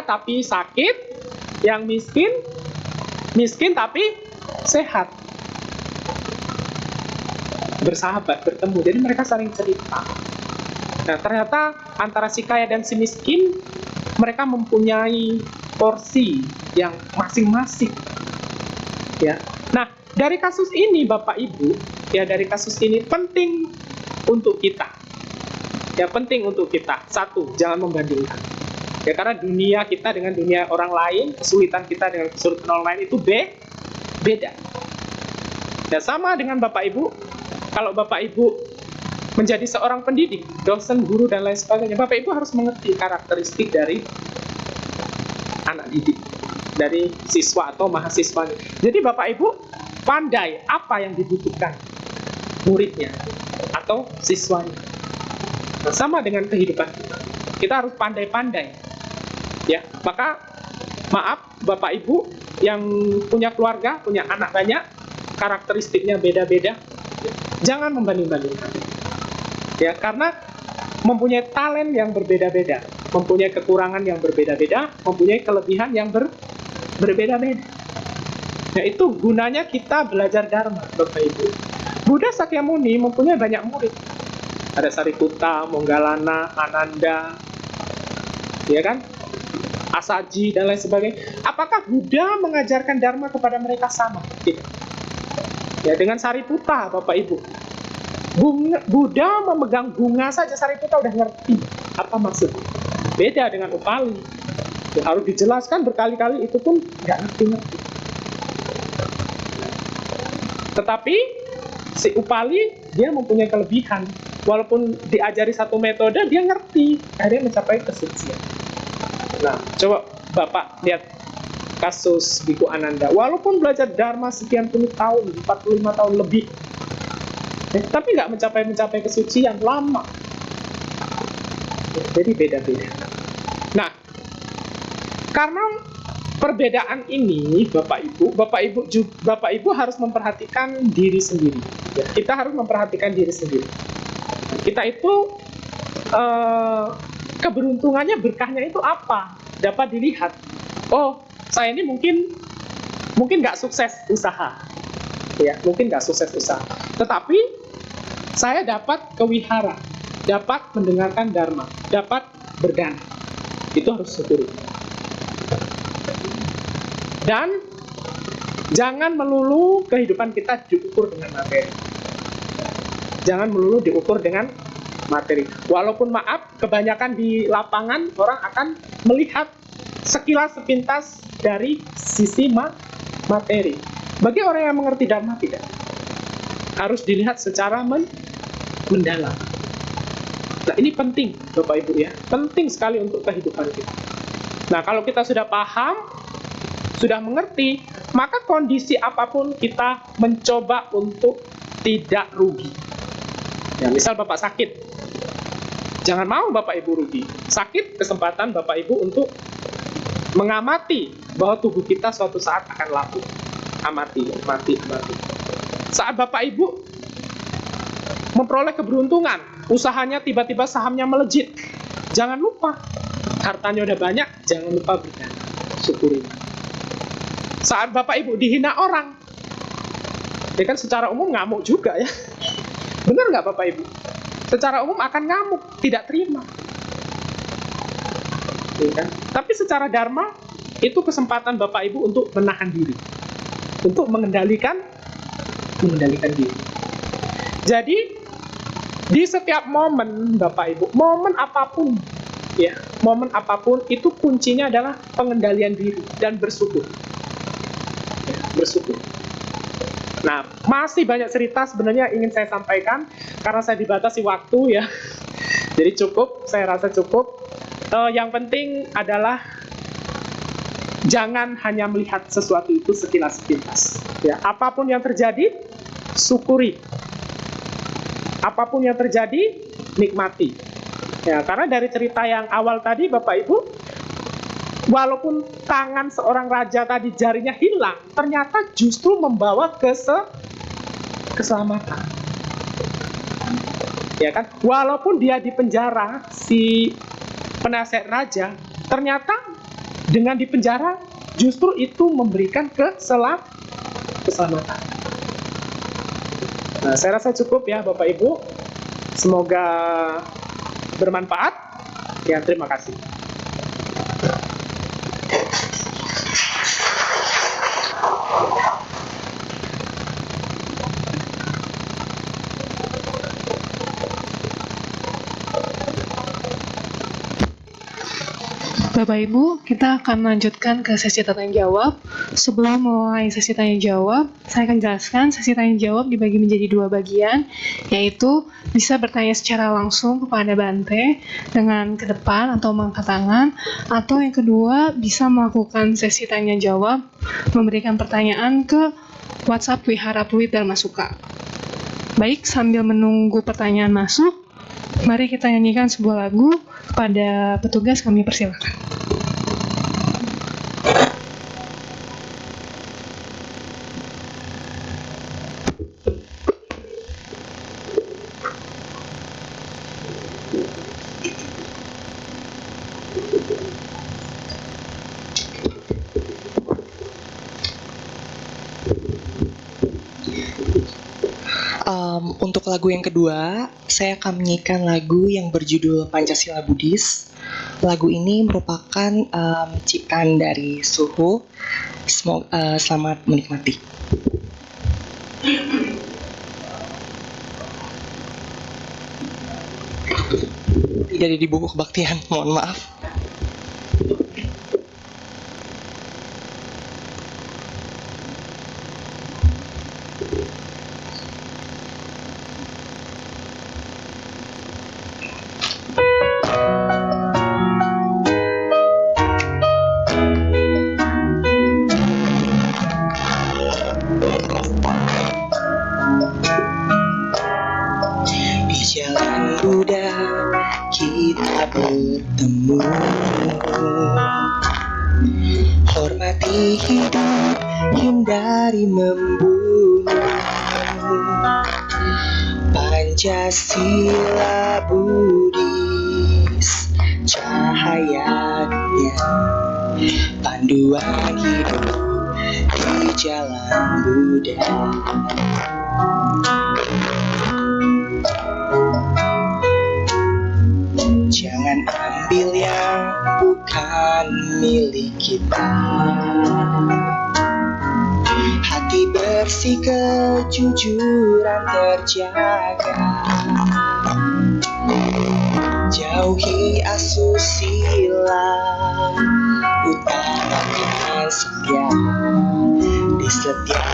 Speaker 3: tapi sakit, yang miskin tapi sehat. Bersahabat, bertemu. Jadi mereka saling cerita. Nah, ternyata antara si kaya dan si miskin, mereka mempunyai porsi yang masing-masing. Ya. Nah, dari kasus ini Bapak Ibu, ya dari kasus ini penting untuk kita. Ya, penting untuk kita. Satu, jangan membandingkan. Ya, karena dunia kita dengan dunia orang lain, kesulitan kita dengan kesulitan orang lain itu beda. Ya, sama dengan Bapak Ibu, kalau Bapak Ibu menjadi seorang pendidik, dosen, guru, dan lain sebagainya, Bapak Ibu harus mengerti karakteristik dari anak didik, dari siswa atau mahasiswanya. Jadi Bapak Ibu pandai apa yang dibutuhkan muridnya atau siswanya. Nah, sama dengan kehidupan kita harus pandai-pandai. Ya, maka maaf Bapak Ibu yang punya keluarga, punya anak banyak, karakteristiknya beda-beda, jangan membanding-bandingkan. Ya, karena mempunyai talent yang berbeda-beda, mempunyai kekurangan yang berbeda-beda, mempunyai kelebihan yang berbeda-beda. Nah, itu gunanya kita belajar Dharma, Bapak Ibu. Buddha Sakyamuni mempunyai banyak murid. Ada Sariputta, Moggallana, Ananda, ya kan? Asaji dan lain sebagainya. Apakah Buddha mengajarkan Dharma kepada mereka sama? Tidak. Ya, dengan Sariputta, Bapak Ibu. Buddha memegang bunga saja, Sariputta udah ngerti apa maksudnya. Beda dengan Upali. Ya, harus dijelaskan berkali-kali, itu pun nggak ngerti-ngerti. Tetapi si Upali dia mempunyai kelebihan. Walaupun diajari satu metode, dia ngerti. Akhirnya mencapai kesucian. Nah, coba Bapak lihat kasus Biku Ananda. Walaupun belajar Dharma sekian puluh tahun, 45 tahun lebih, tapi nggak mencapai kesucian, lama. Jadi beda-beda. Nah, karena perbedaan ini, Bapak Ibu harus memperhatikan diri sendiri. Ya, kita harus memperhatikan diri sendiri. Kita itu keberuntungannya, berkahnya itu apa? Dapat dilihat. Oh, saya ini mungkin nggak sukses usaha, ya, mungkin nggak sukses usaha. Tetapi saya dapat kewihara, dapat mendengarkan dharma, dapat berdana. Itu harus syukuri. Dan jangan melulu kehidupan kita diukur dengan materi. Jangan melulu diukur dengan materi. Walaupun maaf, kebanyakan di lapangan orang akan melihat sekilas sepintas dari sisi materi. Bagi orang yang mengerti dharma tidak. Harus dilihat secara mendalam. Nah, ini penting Bapak Ibu ya. Penting sekali untuk kehidupan kita. Nah, kalau kita sudah paham, sudah mengerti, maka kondisi apapun kita mencoba untuk tidak rugi. Ya, misal Bapak sakit, jangan mau Bapak Ibu rugi. Sakit, kesempatan Bapak Ibu untuk mengamati bahwa tubuh kita suatu saat akan lapuk. Amati. Saat Bapak Ibu memperoleh keberuntungan, usahanya tiba-tiba sahamnya melejit, jangan lupa, hartanya udah banyak, jangan lupa berdana, syukuri. Saat Bapak Ibu dihina orang, ya kan secara umum ngamuk juga ya. Benar nggak Bapak Ibu? Secara umum akan ngamuk, tidak terima. Ya kan? Tapi secara dharma, itu kesempatan Bapak Ibu untuk menahan diri, untuk mengendalikan diri. Jadi di setiap momen Bapak Ibu, momen apapun, ya, momen apapun itu kuncinya adalah pengendalian diri dan bersyukur. Ya, bersyukur. Nah, masih banyak cerita sebenarnya ingin saya sampaikan karena saya dibatasi waktu ya. Jadi cukup, saya rasa cukup. Yang penting adalah jangan hanya melihat sesuatu itu sekilas sepintas. Ya, apapun yang terjadi, syukuri. Apapun yang terjadi, nikmati. Ya, karena dari cerita yang awal tadi, Bapak Ibu, walaupun tangan seorang raja tadi jarinya hilang, ternyata justru membawa keselamatan. Ya kan? Walaupun dia di penjara, si penasihat raja, ternyata dengan di penjara justru itu memberikan keselamatan. Nah, saya rasa cukup ya Bapak Ibu. Semoga bermanfaat. Ya, terima kasih.
Speaker 2: Bapak Ibu, kita akan melanjutkan ke sesi tanya jawab. Sebelum mulai sesi tanya jawab, saya akan jelaskan sesi tanya jawab dibagi menjadi 2 bagian, yaitu bisa bertanya secara langsung kepada Bante dengan ke depan atau mengangkat tangan, atau yang kedua bisa melakukan sesi tanya jawab memberikan pertanyaan ke WhatsApp Wihara Pluit Dharma Sukha. Baik, sambil menunggu pertanyaan masuk, mari kita nyanyikan sebuah lagu. Pada petugas kami persilakan.
Speaker 4: Untuk lagu yang kedua, saya akan menyanyikan lagu yang berjudul Pancasila Buddhis. Lagu ini merupakan ciptaan dari Suhu. Selamat menikmati. Tidak ada di buku kebaktian, mohon maaf. menghindari membunuh. Pancasila Buddhis, cahaya dunia, panduan hidup di jalan Buddha. Jangan ambil yang bukan milik kita. Hati bersih, kejujuran terjaga. Jauhi asusila, utamakan setia. Di setiap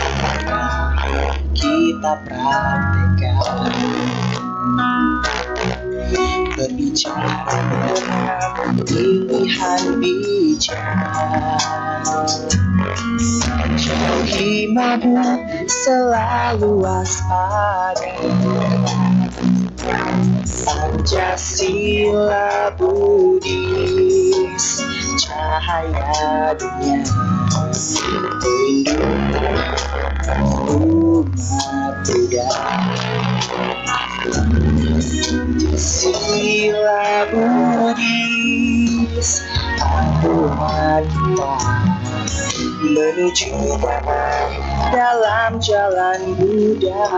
Speaker 4: langkah kita praktekkan. Berbicara dengan pilihan bijak. Jauhi mabuk, selalu waspada. Pancasila Buddhis, cahaya dunia, pelindung umat Buddha. Sila Buddhis, panduan kita menuju damai dalam jalan Buddha.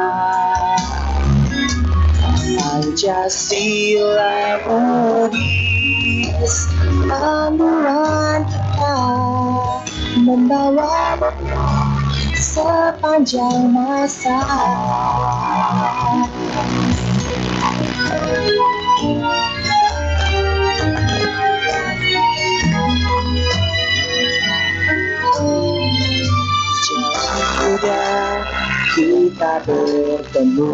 Speaker 4: Pancasila Buddhis, panduan kita membawa bekal sepanjang masa. Sudah kita bertemu,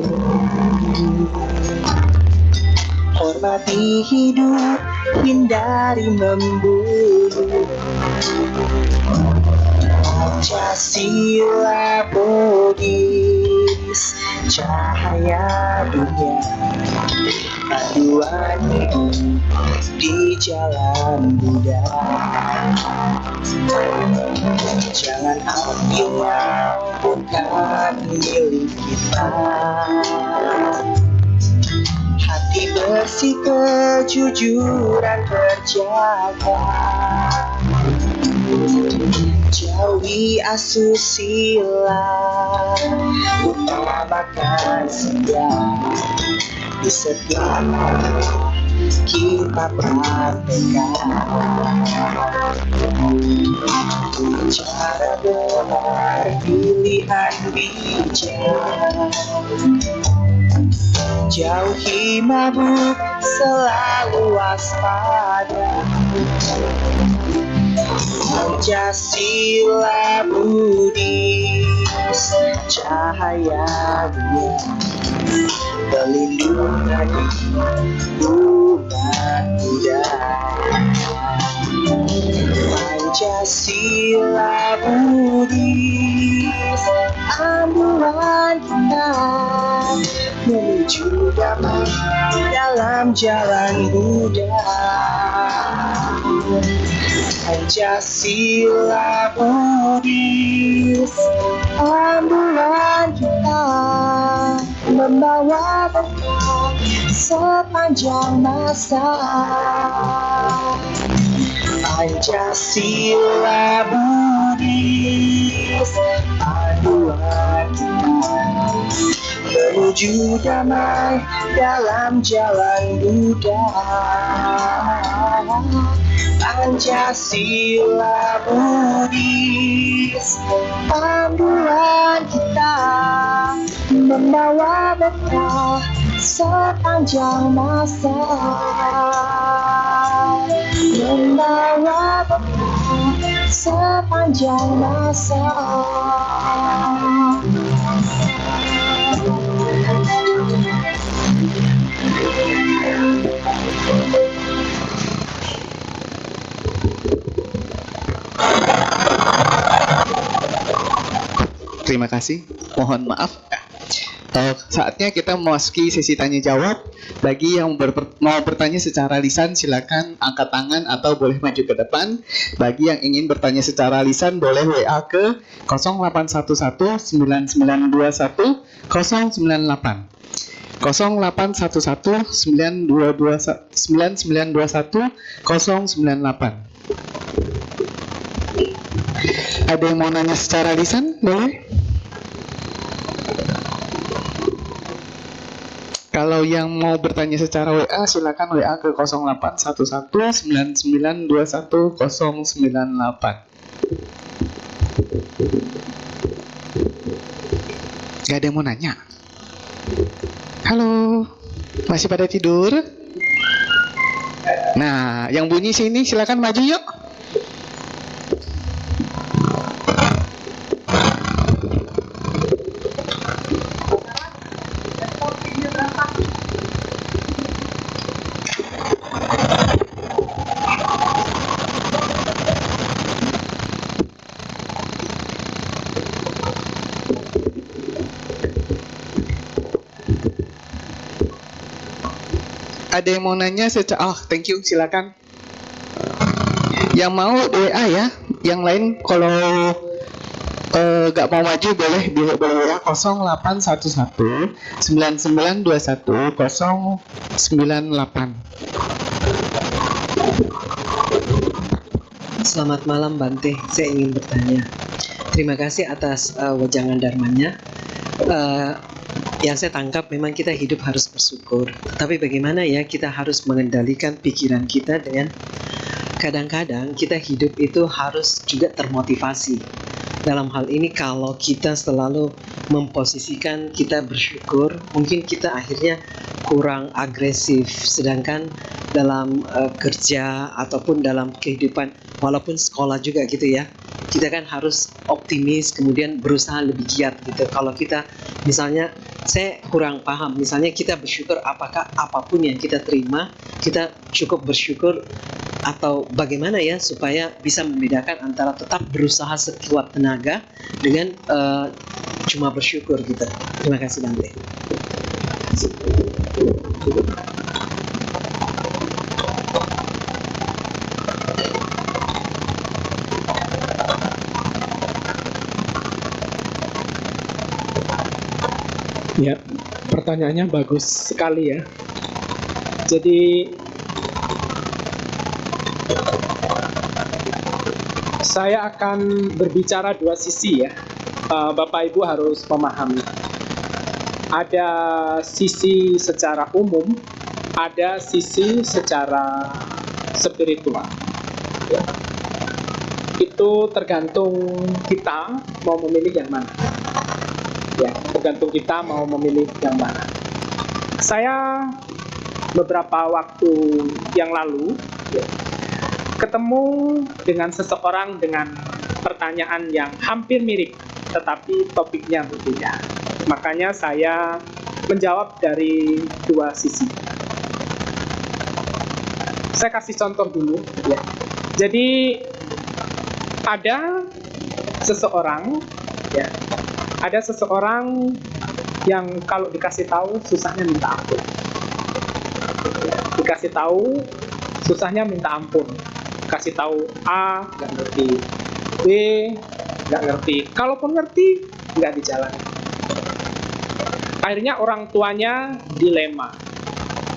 Speaker 4: hormati hidup, hindari membunuh. Pancasila Buddhis, cahaya dunia, panduan hidup di jalan Buddha. Jangan ambil yang bukan milik kita. Hati bersih, kejujuran terjaga. Jauhi asusila, utamakan setia. Di setiap langkah kita praktekkan. Cara benar, pilihan bijak. Jauhi mabuk, selalu waspada. Pancasila Buddhis, cahaya dunia, pelindung hati umat Buddha. Pancasila Buddhis, panduan kita menuju damai dalam jalan Buddha. Pancasila Buddhis, panduan kita membawa bekal sepanjang masa. Pancasila Buddhis, panduan kita menuju damai dalam jalan Buddha. Pancasila Buddhis, panduan kita membawa bekal sepanjang masa. Membawa bekal sepanjang masa.
Speaker 5: Terima kasih. Mohon maaf Saatnya kita memasuki sesi tanya jawab. Bagi yang mau bertanya secara lisan, silakan angkat tangan atau boleh maju ke depan. Bagi yang ingin bertanya secara lisan, boleh WA ke 0811 9921 098. 0811 9921 098. Ada yang mau nanya secara lisan? Boleh? Kalau yang mau bertanya secara WA, silakan WA ke 0811 9921 098. Gak ada yang mau nanya? Halo, masih pada tidur? Nah, yang bunyi sini silakan maju yuk. Ada yang mau nanya secara thank you, silakan. Yang mau WA ya, yang lain kalau nggak mau maju boleh WA 0811 9921 098.
Speaker 6: Selamat malam Bante, saya ingin bertanya. Terima kasih atas wejangan dharmanya. Yang saya tangkap memang kita hidup harus bersyukur. Tapi bagaimana ya kita harus mengendalikan pikiran kita dengan kadang-kadang kita hidup itu harus juga termotivasi. Dalam hal ini kalau kita selalu memposisikan kita bersyukur, mungkin kita akhirnya kurang agresif. Sedangkan dalam kerja ataupun dalam kehidupan, walaupun sekolah juga gitu ya, kita kan harus optimis, kemudian berusaha lebih giat gitu. Kalau kita misalnya, saya kurang paham, misalnya kita bersyukur apakah apapun yang kita terima, kita cukup bersyukur atau bagaimana ya supaya bisa membedakan antara tetap berusaha sekuat tenaga dengan cuma bersyukur gitu. Terima kasih Bante.
Speaker 3: Ya, pertanyaannya bagus sekali ya. Jadi saya akan berbicara dua sisi ya. Bapak Ibu harus memahami. Ada sisi secara umum, ada sisi secara spiritual. Ya. Itu tergantung kita mau memilih yang mana. Ya, tergantung kita mau memilih yang mana. Saya beberapa waktu yang lalu ya, ketemu dengan seseorang dengan pertanyaan yang hampir mirip, tetapi topiknya berbeda. Makanya saya menjawab dari dua sisi. Saya kasih contoh dulu ya. Jadi ada seseorang ya, ada seseorang yang kalau dikasih tahu susahnya minta ampun. Dikasih tahu susahnya minta ampun. Kasih tahu A nggak ngerti, B nggak ngerti. Kalaupun ngerti nggak dijalani. Akhirnya orang tuanya dilema,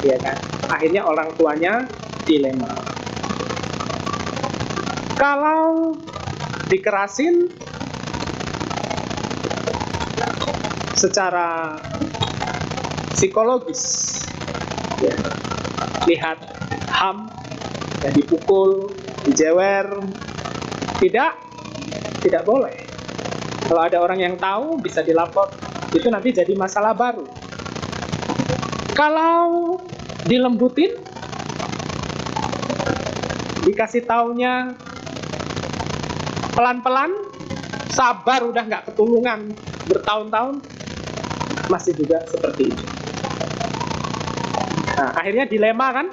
Speaker 3: ya kan? Akhirnya orang tuanya dilema. Kalau dikerasin secara psikologis ya, lihat HAM ya, dipukul, dijewer, tidak boleh. Kalau ada orang yang tahu bisa dilapor, itu nanti jadi masalah baru. Kalau dilembutin, dikasih taunya pelan-pelan, sabar udah nggak ketulungan bertahun-tahun, masih juga seperti itu. Nah, akhirnya dilema kan?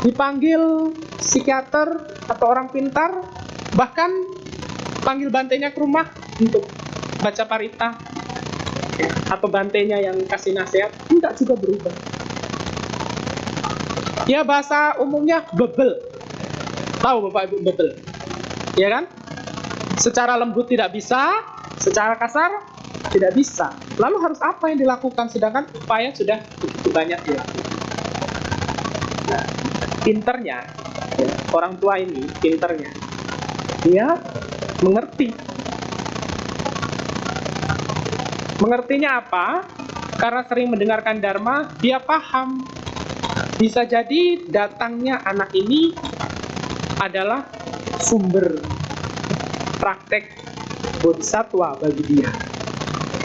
Speaker 3: Dipanggil psikiater atau orang pintar, bahkan panggil bantenya ke rumah untuk baca parita. Atau bantenya yang kasih nasihat, enggak juga berubah. Ya bahasa umumnya bebel. Tahu Bapak Ibu bebel? Ya kan? Secara lembut tidak bisa, secara kasar tidak bisa. Lalu harus apa yang dilakukan sedangkan upaya sudah begitu banyak dilakukan. Nah, pinternya ya, orang tua ini pinternya dia mengerti. Mengertinya apa? Karena sering mendengarkan dharma, dia paham. Bisa jadi datangnya anak ini adalah sumber praktek bodhisattva bagi dia.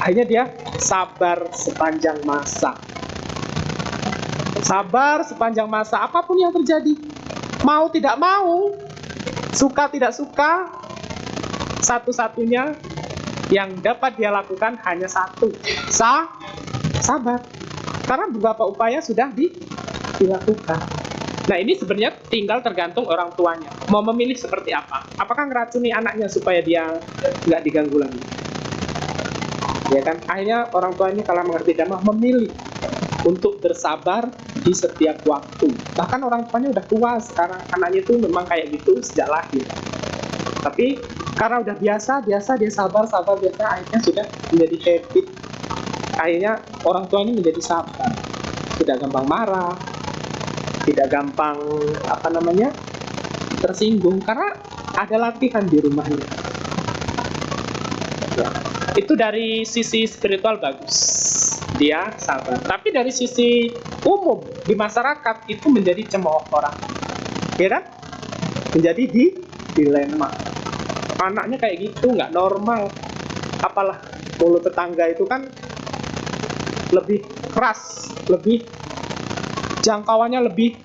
Speaker 3: Akhirnya dia sabar sepanjang masa. Sabar sepanjang masa, apapun yang terjadi. Mau tidak mau, suka tidak suka, satu-satunya yang dapat dia lakukan hanya satu, sabar. Karena beberapa upaya sudah dilakukan. Nah ini sebenarnya tinggal tergantung orang tuanya mau memilih seperti apa. Apakah ngeracuni anaknya supaya dia nggak diganggu lagi, ya kan? Akhirnya orang tua ini kalau mengerti dhamma memilih untuk bersabar di setiap waktu. Bahkan orang tuanya udah tua sekarang, anaknya itu memang kayak gitu sejak lahir. Tapi karena udah biasa dia sabar biasa, akhirnya sudah menjadi habit. Akhirnya orang tua ini menjadi sabar, tidak gampang marah, tidak gampang tersinggung karena ada latihan di rumahnya. Ya, itu dari sisi spiritual bagus, dia sabar. Tapi dari sisi umum di masyarakat itu menjadi cemooh orang, ya kan? Menjadi dilema. Anaknya kayak gitu nggak normal. Apalah mulut tetangga itu kan lebih keras, lebih jangkauannya lebih,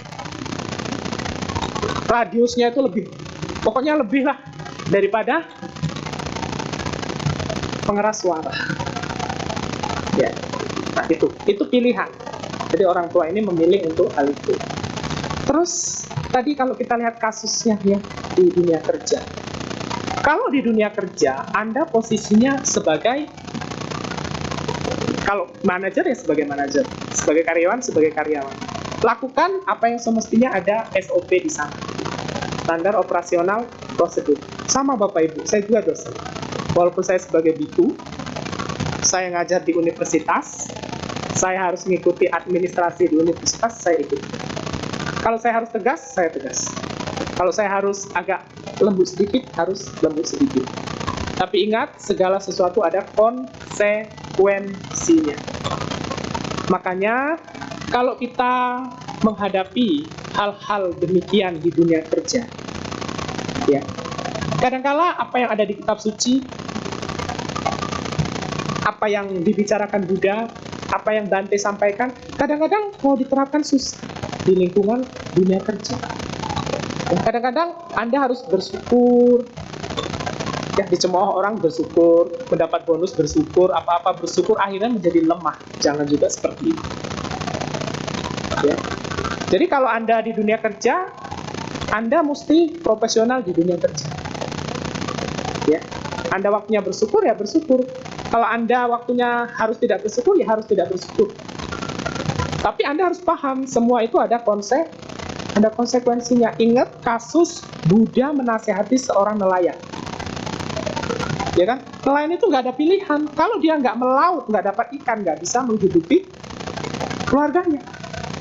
Speaker 3: radiusnya itu lebih, pokoknya lebih lah daripada pengeras suara. Ya, nah itu pilihan. Jadi orang tua ini memilih untuk hal itu. Terus tadi kalau kita lihat kasusnya ya di dunia kerja. Kalau di dunia kerja, Anda posisinya sebagai, kalau manajer ya sebagai manajer, sebagai karyawan sebagai karyawan. Lakukan apa yang semestinya ada SOP di sana. Standar operasional prosedur. Sama Bapak Ibu, saya juga dosen. Walaupun saya sebagai biku, saya ngajar di universitas, saya harus mengikuti administrasi di universitas, saya ikut. Kalau saya harus tegas, saya tegas. Kalau saya harus agak lembut sedikit, harus lembut sedikit. Tapi ingat, segala sesuatu ada konsekuensinya. Makanya, kalau kita menghadapi hal-hal demikian di dunia kerja, ya, kadangkala apa yang ada di kitab suci, apa yang dibicarakan Buddha, apa yang Bante sampaikan, kadang-kadang mau diterapkan susah di lingkungan dunia kerja. Dan kadang-kadang Anda harus bersyukur, ya, dicemooh orang bersyukur, mendapat bonus bersyukur, apa-apa bersyukur, akhirnya menjadi lemah. Jangan juga seperti itu. Ya. Jadi kalau Anda di dunia kerja, Anda mesti profesional di dunia kerja. Ya. Anda waktunya bersyukur, ya bersyukur. Kalau Anda waktunya harus tidak bersyukur, ya harus tidak bersyukur. Tapi Anda harus paham, semua itu ada konsekuensinya. Ingat kasus Buddha menasehati seorang nelayan. Ya kan? Nelayan itu nggak ada pilihan. Kalau dia nggak melaut, nggak dapat ikan, nggak bisa menghidupi keluarganya.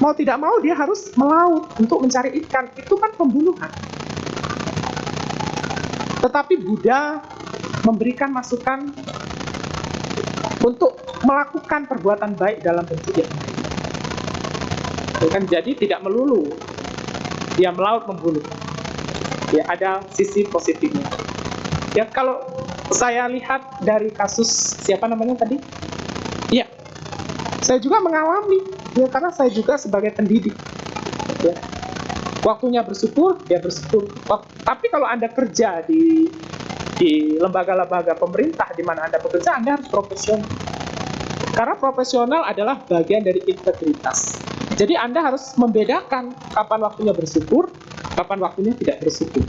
Speaker 3: Mau tidak mau dia harus melaut untuk mencari ikan. Itu kan pembunuhan. Tetapi Buddha memberikan masukan untuk melakukan perbuatan baik dalam bentuk yang baik. Ya kan? Jadi tidak melulu dia melaut membunuh. Ya, ada sisi positifnya. Ya, kalau saya lihat dari kasus siapa namanya tadi? Ya, saya juga mengalami. Ya, karena saya juga sebagai pendidik. Ya, waktunya bersyukur, ya bersyukur. Tapi kalau Anda kerja di lembaga-lembaga pemerintah di mana Anda bekerja, Anda harus profesional. Karena profesional adalah bagian dari integritas. Jadi Anda harus membedakan kapan waktunya bersyukur, kapan waktunya tidak bersyukur.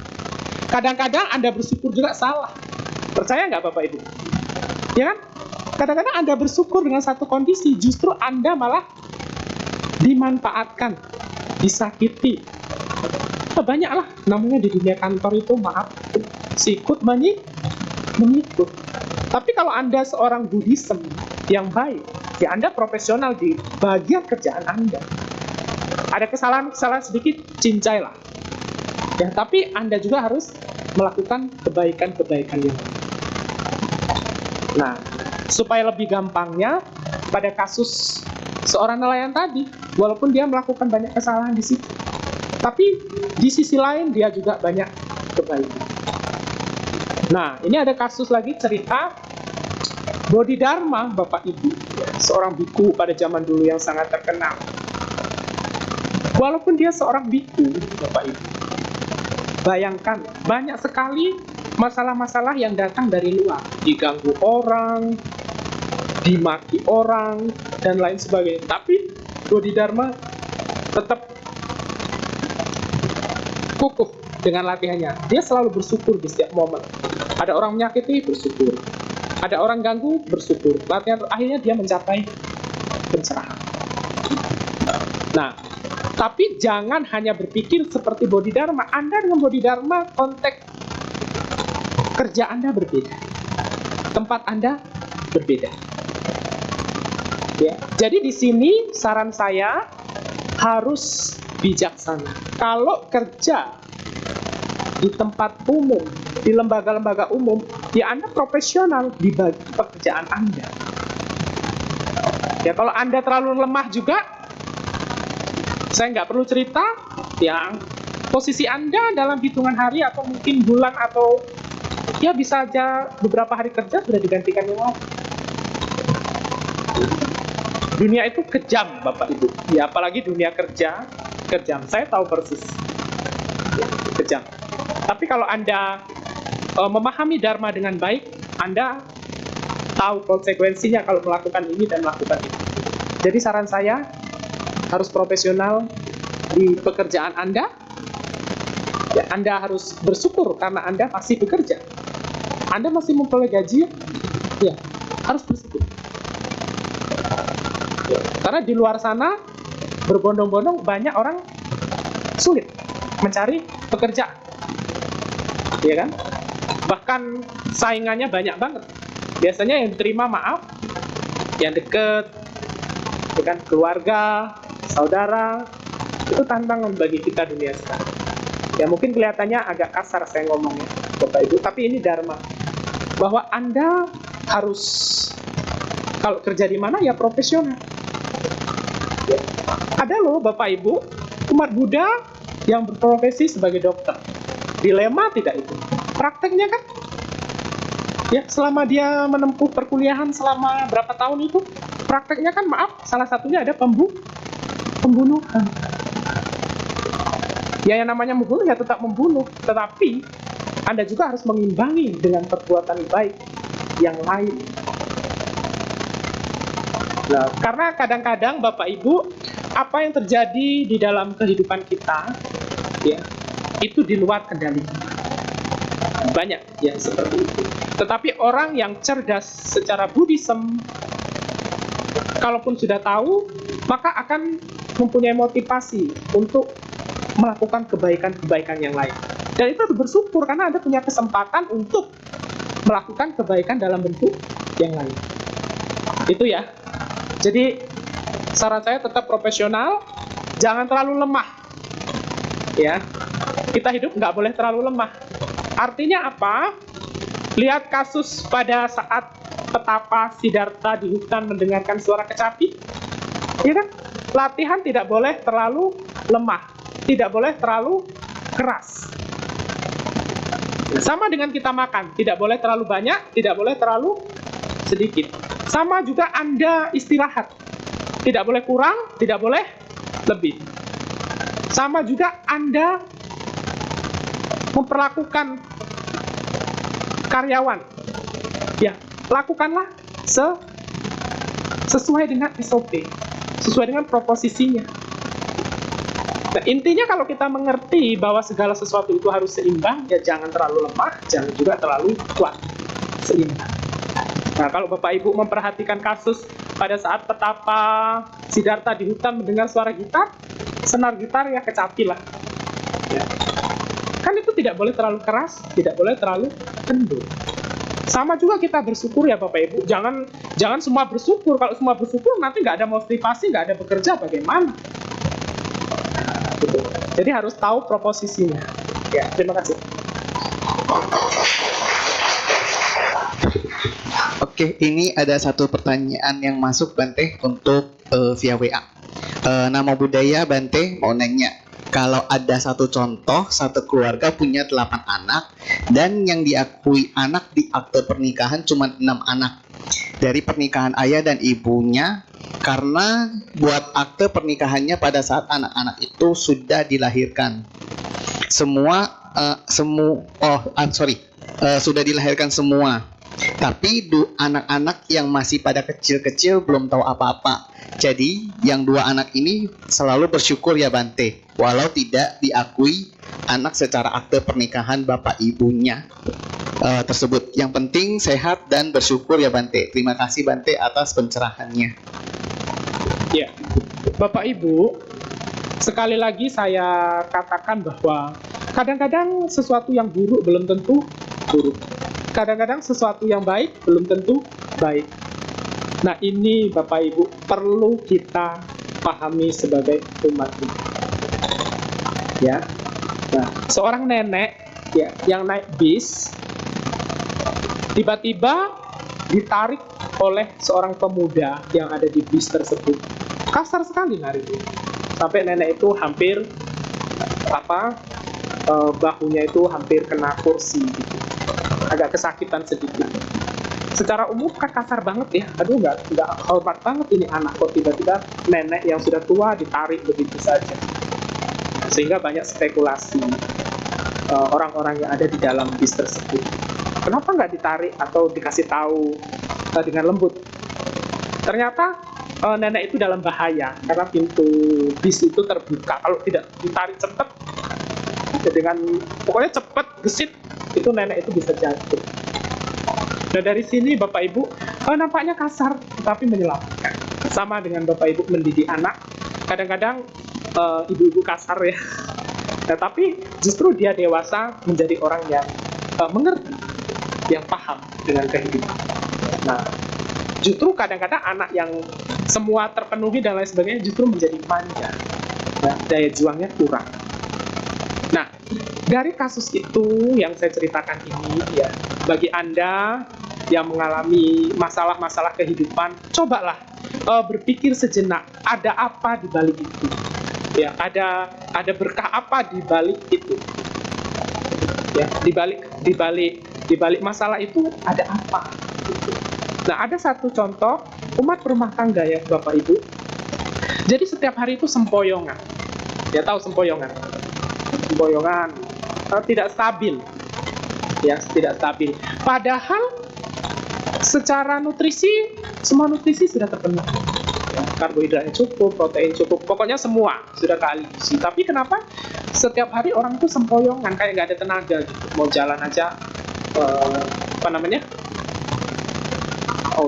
Speaker 3: Kadang-kadang Anda bersyukur juga salah. Percaya nggak Bapak Ibu? Ya kan? Kadang-kadang Anda bersyukur dengan satu kondisi, justru Anda malah dimanfaatkan, disakiti. Banyaklah namanya di dunia kantor itu, maaf, sikut mengikut. Tapi kalau Anda seorang Buddhism yang baik, ya Anda profesional di bagian kerjaan Anda. Ada kesalahan-kesalahan sedikit, cincailah. Ya, tapi Anda juga harus melakukan kebaikan-kebaikan yang lain. Nah, supaya lebih gampangnya, pada kasus seorang nelayan tadi, walaupun dia melakukan banyak kesalahan di situ, tapi di sisi lain dia juga banyak kebaikan. Nah, ini ada kasus lagi, cerita Bodhidharma, Bapak Ibu, seorang biku pada zaman dulu yang sangat terkenal. Walaupun dia seorang biku, Bapak Ibu, bayangkan banyak sekali masalah-masalah yang datang dari luar, diganggu orang, dimaki orang, dan lain sebagainya. Tapi Bodhidharma tetap kukuh dengan latihannya. Dia selalu bersyukur di setiap momen. Ada orang menyakiti, bersyukur. Ada orang ganggu, bersyukur. Latihan akhirnya dia mencapai pencerahan. Nah, tapi jangan hanya berpikir seperti Bodhidharma. Anda dengan Bodhidharma, konteks kerja Anda berbeda. Tempat Anda berbeda. Ya. Jadi di sini saran saya harus bijaksana. Kalau kerja di tempat umum, di lembaga-lembaga umum, ya Anda profesional di pekerjaan Anda. Ya, kalau Anda terlalu lemah juga, saya nggak perlu cerita, ya posisi Anda dalam hitungan hari atau mungkin bulan atau ya bisa aja beberapa hari kerja sudah digantikan yang lain. Dunia itu kejam, Bapak Ibu. Ya, apalagi dunia kerja, kejam. Saya tahu persis. Ya, kejam. Tapi kalau Anda memahami Dharma dengan baik, Anda tahu konsekuensinya kalau melakukan ini dan melakukan itu. Jadi saran saya, harus profesional di pekerjaan Anda. Ya, Anda harus bersyukur karena Anda masih bekerja. Anda masih memperoleh gaji, ya harus bersyukur. Ya, karena di luar sana berbondong-bondong banyak orang sulit mencari pekerjaan, ya kan? Bahkan saingannya banyak banget. Biasanya yang diterima maaf, yang deket, dengan keluarga, saudara, itu tantangan bagi kita dunia sekarang. Ya mungkin kelihatannya agak kasar saya ngomongnya, Bapak Ibu, tapi ini Dharma. Bahwa Anda harus, kalau kerja di mana ya profesional. Ya. Ada loh Bapak Ibu, umat Buddha yang berprofesi sebagai dokter. Dilema tidak itu? Prakteknya kan? Ya, selama dia menempuh perkuliahan selama berapa tahun itu, prakteknya kan maaf, salah satunya ada pembunuhan. Ya yang namanya membunuh ya tetap membunuh, tetapi Anda juga harus mengimbangi dengan perbuatan baik yang lain. Nah, karena kadang-kadang Bapak Ibu, apa yang terjadi di dalam kehidupan kita, ya, itu di luar kendali kita. Banyak yang seperti itu. Tetapi orang yang cerdas secara Buddhism, kalaupun sudah tahu, maka akan mempunyai motivasi untuk melakukan kebaikan-kebaikan yang lain. Dan itu harus bersyukur karena Anda punya kesempatan untuk melakukan kebaikan dalam bentuk yang lain. Itu ya. Jadi saran saya tetap profesional, jangan terlalu lemah. Ya, kita hidup nggak boleh terlalu lemah. Artinya apa? Lihat kasus pada saat petapa Siddhartha di hutan mendengarkan suara kecapi. Ya kan? Latihan tidak boleh terlalu lemah, tidak boleh terlalu keras. Sama dengan kita makan, tidak boleh terlalu banyak, tidak boleh terlalu sedikit. Sama juga Anda istirahat, tidak boleh kurang, tidak boleh lebih. Sama juga Anda memperlakukan karyawan, ya lakukanlah sesuai dengan SOP, sesuai dengan proposisinya. Nah, intinya kalau kita mengerti bahwa segala sesuatu itu harus seimbang, ya jangan terlalu lemah, jangan juga terlalu kuat, seimbang. Nah, kalau Bapak Ibu memperhatikan kasus pada saat petapa Siddhartha di hutan mendengar suara gitar, senar gitar ya kecapi lah. Ya. Kan itu tidak boleh terlalu keras, tidak boleh terlalu kendur. Sama juga kita bersyukur ya Bapak Ibu. Jangan semua bersyukur. Kalau semua bersyukur nanti nggak ada motivasi, nggak ada bekerja, bagaimana? Gitu. Jadi harus tahu proposisinya. Ya, terima kasih.
Speaker 5: Oke, ini ada satu pertanyaan yang masuk Bante untuk via WA. Nama budaya Bante mau nanya, kalau ada satu contoh, satu keluarga punya 8 anak dan yang diakui anak di akte pernikahan cuma 6 anak dari pernikahan ayah dan ibunya, karena buat akte pernikahannya pada saat anak-anak itu sudah dilahirkan. Sudah dilahirkan semua. Tapi anak-anak yang masih pada kecil-kecil belum tahu apa-apa. Jadi yang 2 anak ini selalu bersyukur ya Bante, walau tidak diakui anak secara akte pernikahan bapak ibunya tersebut. Yang penting sehat dan bersyukur ya Bante. Terima kasih Bante atas pencerahannya.
Speaker 3: Ya, Bapak Ibu, sekali lagi saya katakan bahwa kadang-kadang sesuatu yang buruk belum tentu buruk. Kadang-kadang sesuatu yang baik belum tentu baik. Nah, ini Bapak Ibu perlu kita pahami sebagai umat ini. Ya. Nah, seorang nenek ya yang naik bis tiba-tiba ditarik oleh seorang pemuda yang ada di bis tersebut. Kasar sekali nariknya. Sampai nenek itu hampir bahunya itu hampir kena kursi gitu. Agak kesakitan sedikit. Secara umum kan kasar banget ya. Aduh, nggak hormat banget ini anak kok tiba-tiba nenek yang sudah tua ditarik begitu saja. Sehingga banyak spekulasi orang-orang yang ada di dalam bis tersebut. Kenapa nggak ditarik atau dikasih tahu dengan lembut? Ternyata nenek itu dalam bahaya karena pintu bis itu terbuka. Kalau tidak ditarik cepat, pokoknya cepat gesit, itu nenek itu bisa jatuh. Nah, dari sini Bapak Ibu nampaknya kasar tapi menyelamatkan. Sama dengan Bapak Ibu mendidik anak, kadang-kadang ibu-ibu kasar ya. Nah, tapi justru dia dewasa menjadi orang yang mengerti, yang paham dengan kehidupan. Nah, justru kadang-kadang anak yang semua terpenuhi dan lain sebagainya justru menjadi manja. Nah, daya juangnya kurang. Nah, dari kasus itu yang saya ceritakan ini ya, bagi Anda yang mengalami masalah-masalah kehidupan, cobalah berpikir sejenak, ada apa di balik itu? Ya, ada berkah apa di balik itu? Ya, di balik masalah itu ada apa? Gitu. Nah, ada satu contoh umat berumah tangga ya Bapak Ibu. Jadi setiap hari itu sempoyongan. Ya, tahu sempoyongan? Sempoyongan tidak stabil. Ya, tidak stabil. Padahal secara nutrisi, semua nutrisi sudah terpenuhi. Ya, karbohidratnya cukup, protein cukup, pokoknya semua sudah kealisi. Tapi kenapa setiap hari orang itu sempoyongan, kayak nggak ada tenaga gitu. Mau jalan aja,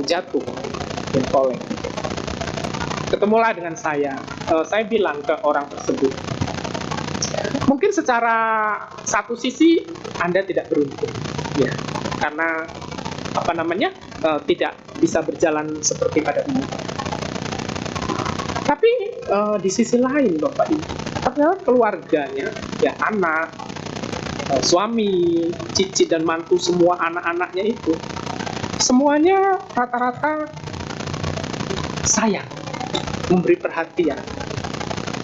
Speaker 3: jatuh, oleng. Ketemulah dengan saya bilang ke orang tersebut, mungkin secara satu sisi Anda tidak beruntung, ya, karena tidak bisa berjalan seperti pada umumnya. Tapi di sisi lain Bapak Ibu, ternyata keluarganya, ya anak, suami, cicit dan mantu, semua anak-anaknya itu, semuanya rata-rata sayang, memberi perhatian.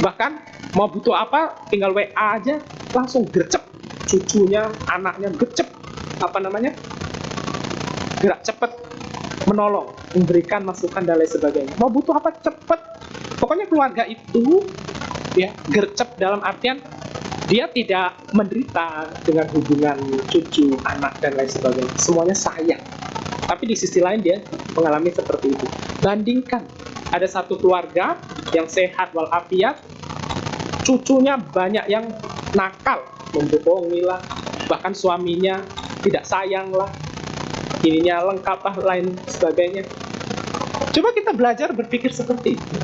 Speaker 3: Bahkan mau butuh apa, tinggal WA aja, langsung gercep. Cucunya, anaknya gercep, gerak cepat, menolong, memberikan masukan dan lain sebagainya. Mau butuh apa, cepet. Pokoknya keluarga itu ya gercep dalam artian dia tidak menderita dengan hubungan cucu, anak dan lain sebagainya. Semuanya sayang. Tapi di sisi lain dia mengalami seperti itu. Bandingkan, ada satu keluarga yang sehat walafiat, cucunya banyak yang nakal, membohongi lah, bahkan suaminya tidak sayang lah. ininya lengkap lah, lain sebagainya. Coba kita belajar berpikir seperti itu.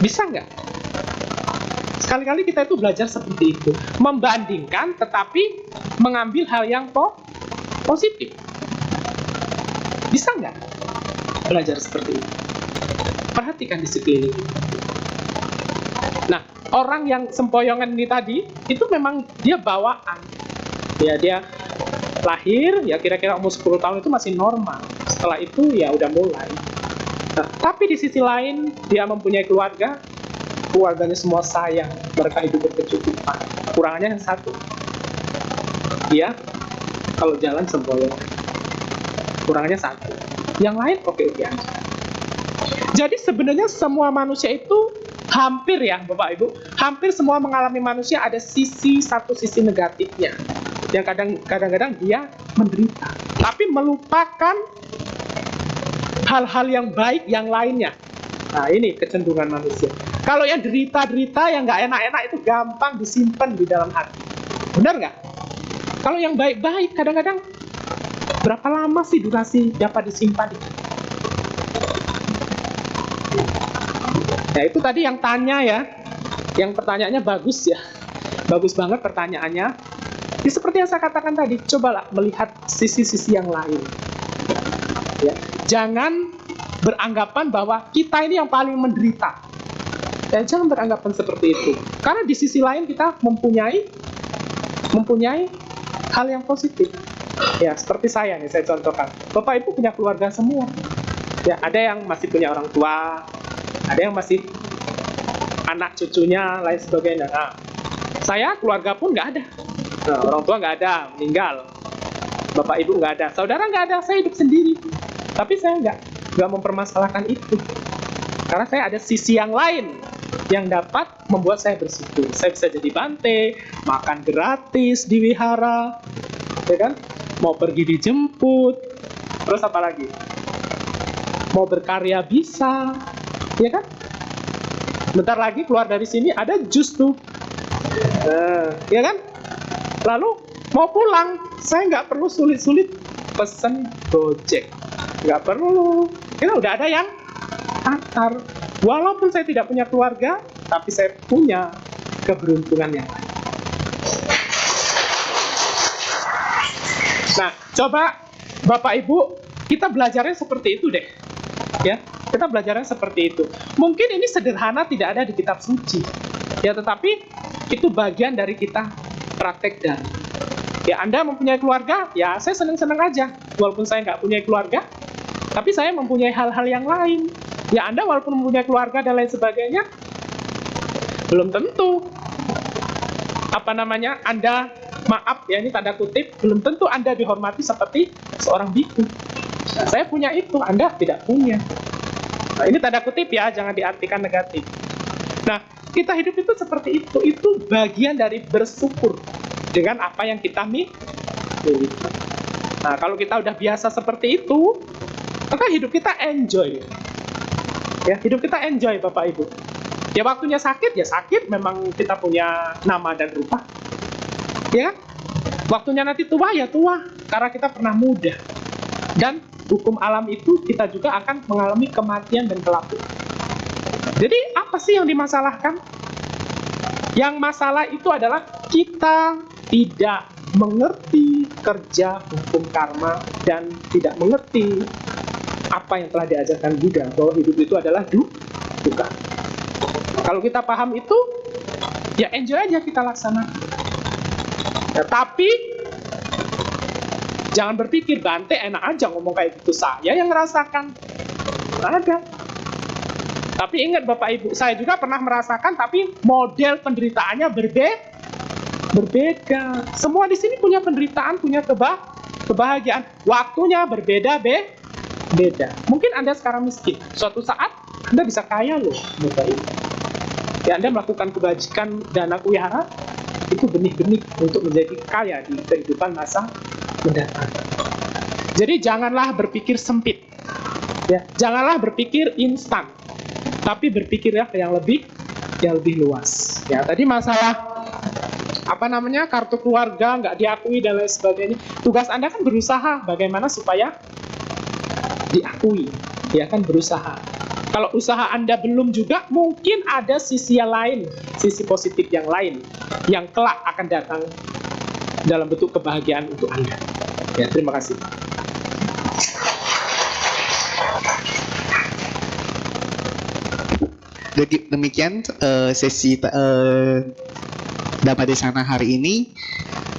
Speaker 3: Bisa nggak? Sekali-kali kita itu belajar seperti itu, membandingkan tetapi mengambil hal yang positif. Bisa nggak belajar seperti itu? Perhatikan di sekeliling. Nah, orang yang sempoyongan ini tadi, itu memang dia bawaan. Ya, dia lahir, ya kira-kira umur 10 tahun itu masih normal. Setelah itu, ya udah mulai. Nah, tapi di sisi lain, dia mempunyai keluarga, keluarganya semua sayang, mereka hidup berkecukupan. Kurangannya yang satu, dia kalau jalan sempoyongan. Kurangannya satu. Yang lain oke-oke aja. Jadi sebenarnya semua manusia itu hampir ya Bapak Ibu, hampir semua mengalami manusia ada satu sisi negatifnya. Yang kadang-kadang dia menderita, tapi melupakan hal-hal yang baik yang lainnya. Nah, ini kecenderungan manusia. Kalau yang derita-derita, yang nggak enak-enak itu gampang disimpan di dalam hati. Benar nggak? Kalau yang baik-baik, kadang-kadang berapa lama sih durasi dapat disimpan? Ya itu tadi yang tanya ya, yang pertanyaannya bagus ya, bagus banget pertanyaannya. Ya, seperti yang saya katakan tadi, cobalah melihat sisi-sisi yang lain. Ya, jangan beranggapan bahwa kita ini yang paling menderita. Ya, jangan beranggapan seperti itu. Karena di sisi lain kita mempunyai hal yang positif. Ya, seperti saya nih, saya contohkan. Bapak Ibu punya keluarga semua. Ya, ada yang masih punya orang tua, ada yang masih anak cucunya, lain sebagainya. Nah, saya keluarga pun nggak ada. Nah, orang tua nggak ada, meninggal. Bapak Ibu nggak ada, saudara nggak ada, saya hidup sendiri. Tapi saya nggak mempermasalahkan itu. Karena saya ada sisi yang lain yang dapat membuat saya bersyukur. Saya bisa jadi bante, makan gratis di wihara, ya kan? Mau pergi dijemput, terus apa lagi? Mau berkarya bisa, ya kan? Bentar lagi keluar dari sini ada jus tuh, ya kan? Lalu mau pulang, saya nggak perlu sulit-sulit pesen Gojek, nggak perlu. Ya udah ada yang antar. Walaupun saya tidak punya keluarga, tapi saya punya keberuntungan yang lain. Nah, coba Bapak Ibu, kita belajarnya seperti itu deh. Ya, kita belajarnya seperti itu. Mungkin ini sederhana, tidak ada di kitab suci. Ya, tetapi itu bagian dari kita praktekkan. Ya, Anda mempunyai keluarga, ya saya senang-senang aja. Walaupun saya nggak punya keluarga, tapi saya mempunyai hal-hal yang lain. Ya, Anda walaupun mempunyai keluarga dan lain sebagainya, belum tentu Anda, maaf ya ini tanda kutip, belum tentu Anda dihormati seperti seorang biku. Nah, saya punya itu, Anda tidak punya. Nah, ini tanda kutip ya, jangan diartikan negatif. Nah, kita hidup itu seperti itu bagian dari bersyukur dengan apa yang kita miliki. Nah, kalau kita udah biasa seperti itu, maka hidup kita enjoy. Ya, hidup kita enjoy Bapak Ibu. Ya waktunya sakit, ya sakit, memang kita punya nama dan rupa. Ya, waktunya nanti tua, ya tua, karena kita pernah muda. Dan hukum alam itu kita juga akan mengalami kematian dan kelaparan. Jadi apa sih yang dimasalahkan? Yang masalah itu adalah kita tidak mengerti kerja hukum karma dan tidak mengerti apa yang telah diajarkan Buddha, bahwa hidup itu adalah duka. Kalau kita paham itu, ya enjoy aja kita laksanakan. Ya, tapi jangan berpikir Bante enak aja ngomong kayak gitu, saya yang ngerasakan. Ada. Tapi ingat Bapak Ibu, saya juga pernah merasakan, tapi model penderitaannya berbeda. Semua di sini punya penderitaan, punya kebahagiaan. Waktunya berbeda. Mungkin Anda sekarang miskin, suatu saat Anda bisa kaya loh, Bapak Ibu. Ya, Anda melakukan kebajikan dana wihara, itu benih-benih untuk menjadi kaya di kehidupan masa mendatang. Jadi janganlah berpikir sempit, ya, janganlah berpikir instan, tapi berpikirlah yang lebih luas. Ya, tadi masalah kartu keluarga nggak diakui dan lain sebagainya. Tugas Anda kan berusaha bagaimana supaya diakui, ya kan, berusaha. Kalau usaha Anda belum juga, mungkin ada sisi yang lain, sisi positif yang lain yang kelak akan datang dalam bentuk kebahagiaan untuk Anda. Ya, terima kasih.
Speaker 5: Demikian sesi Dhamma Desana hari ini.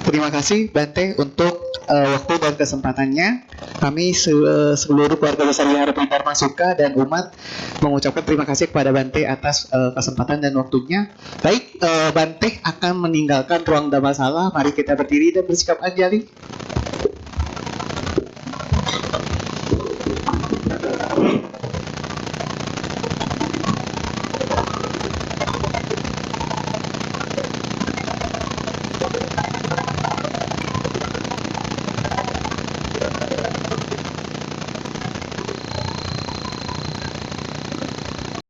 Speaker 5: Terima kasih Bante untuk waktu dan kesempatannya. Kami seluruh keluarga besar Wihara Dharma Suka dan umat mengucapkan terima kasih kepada Bante atas kesempatan dan waktunya. Baik, Bante akan meninggalkan ruang Dhammasala. Mari kita berdiri dan bersikap anjali.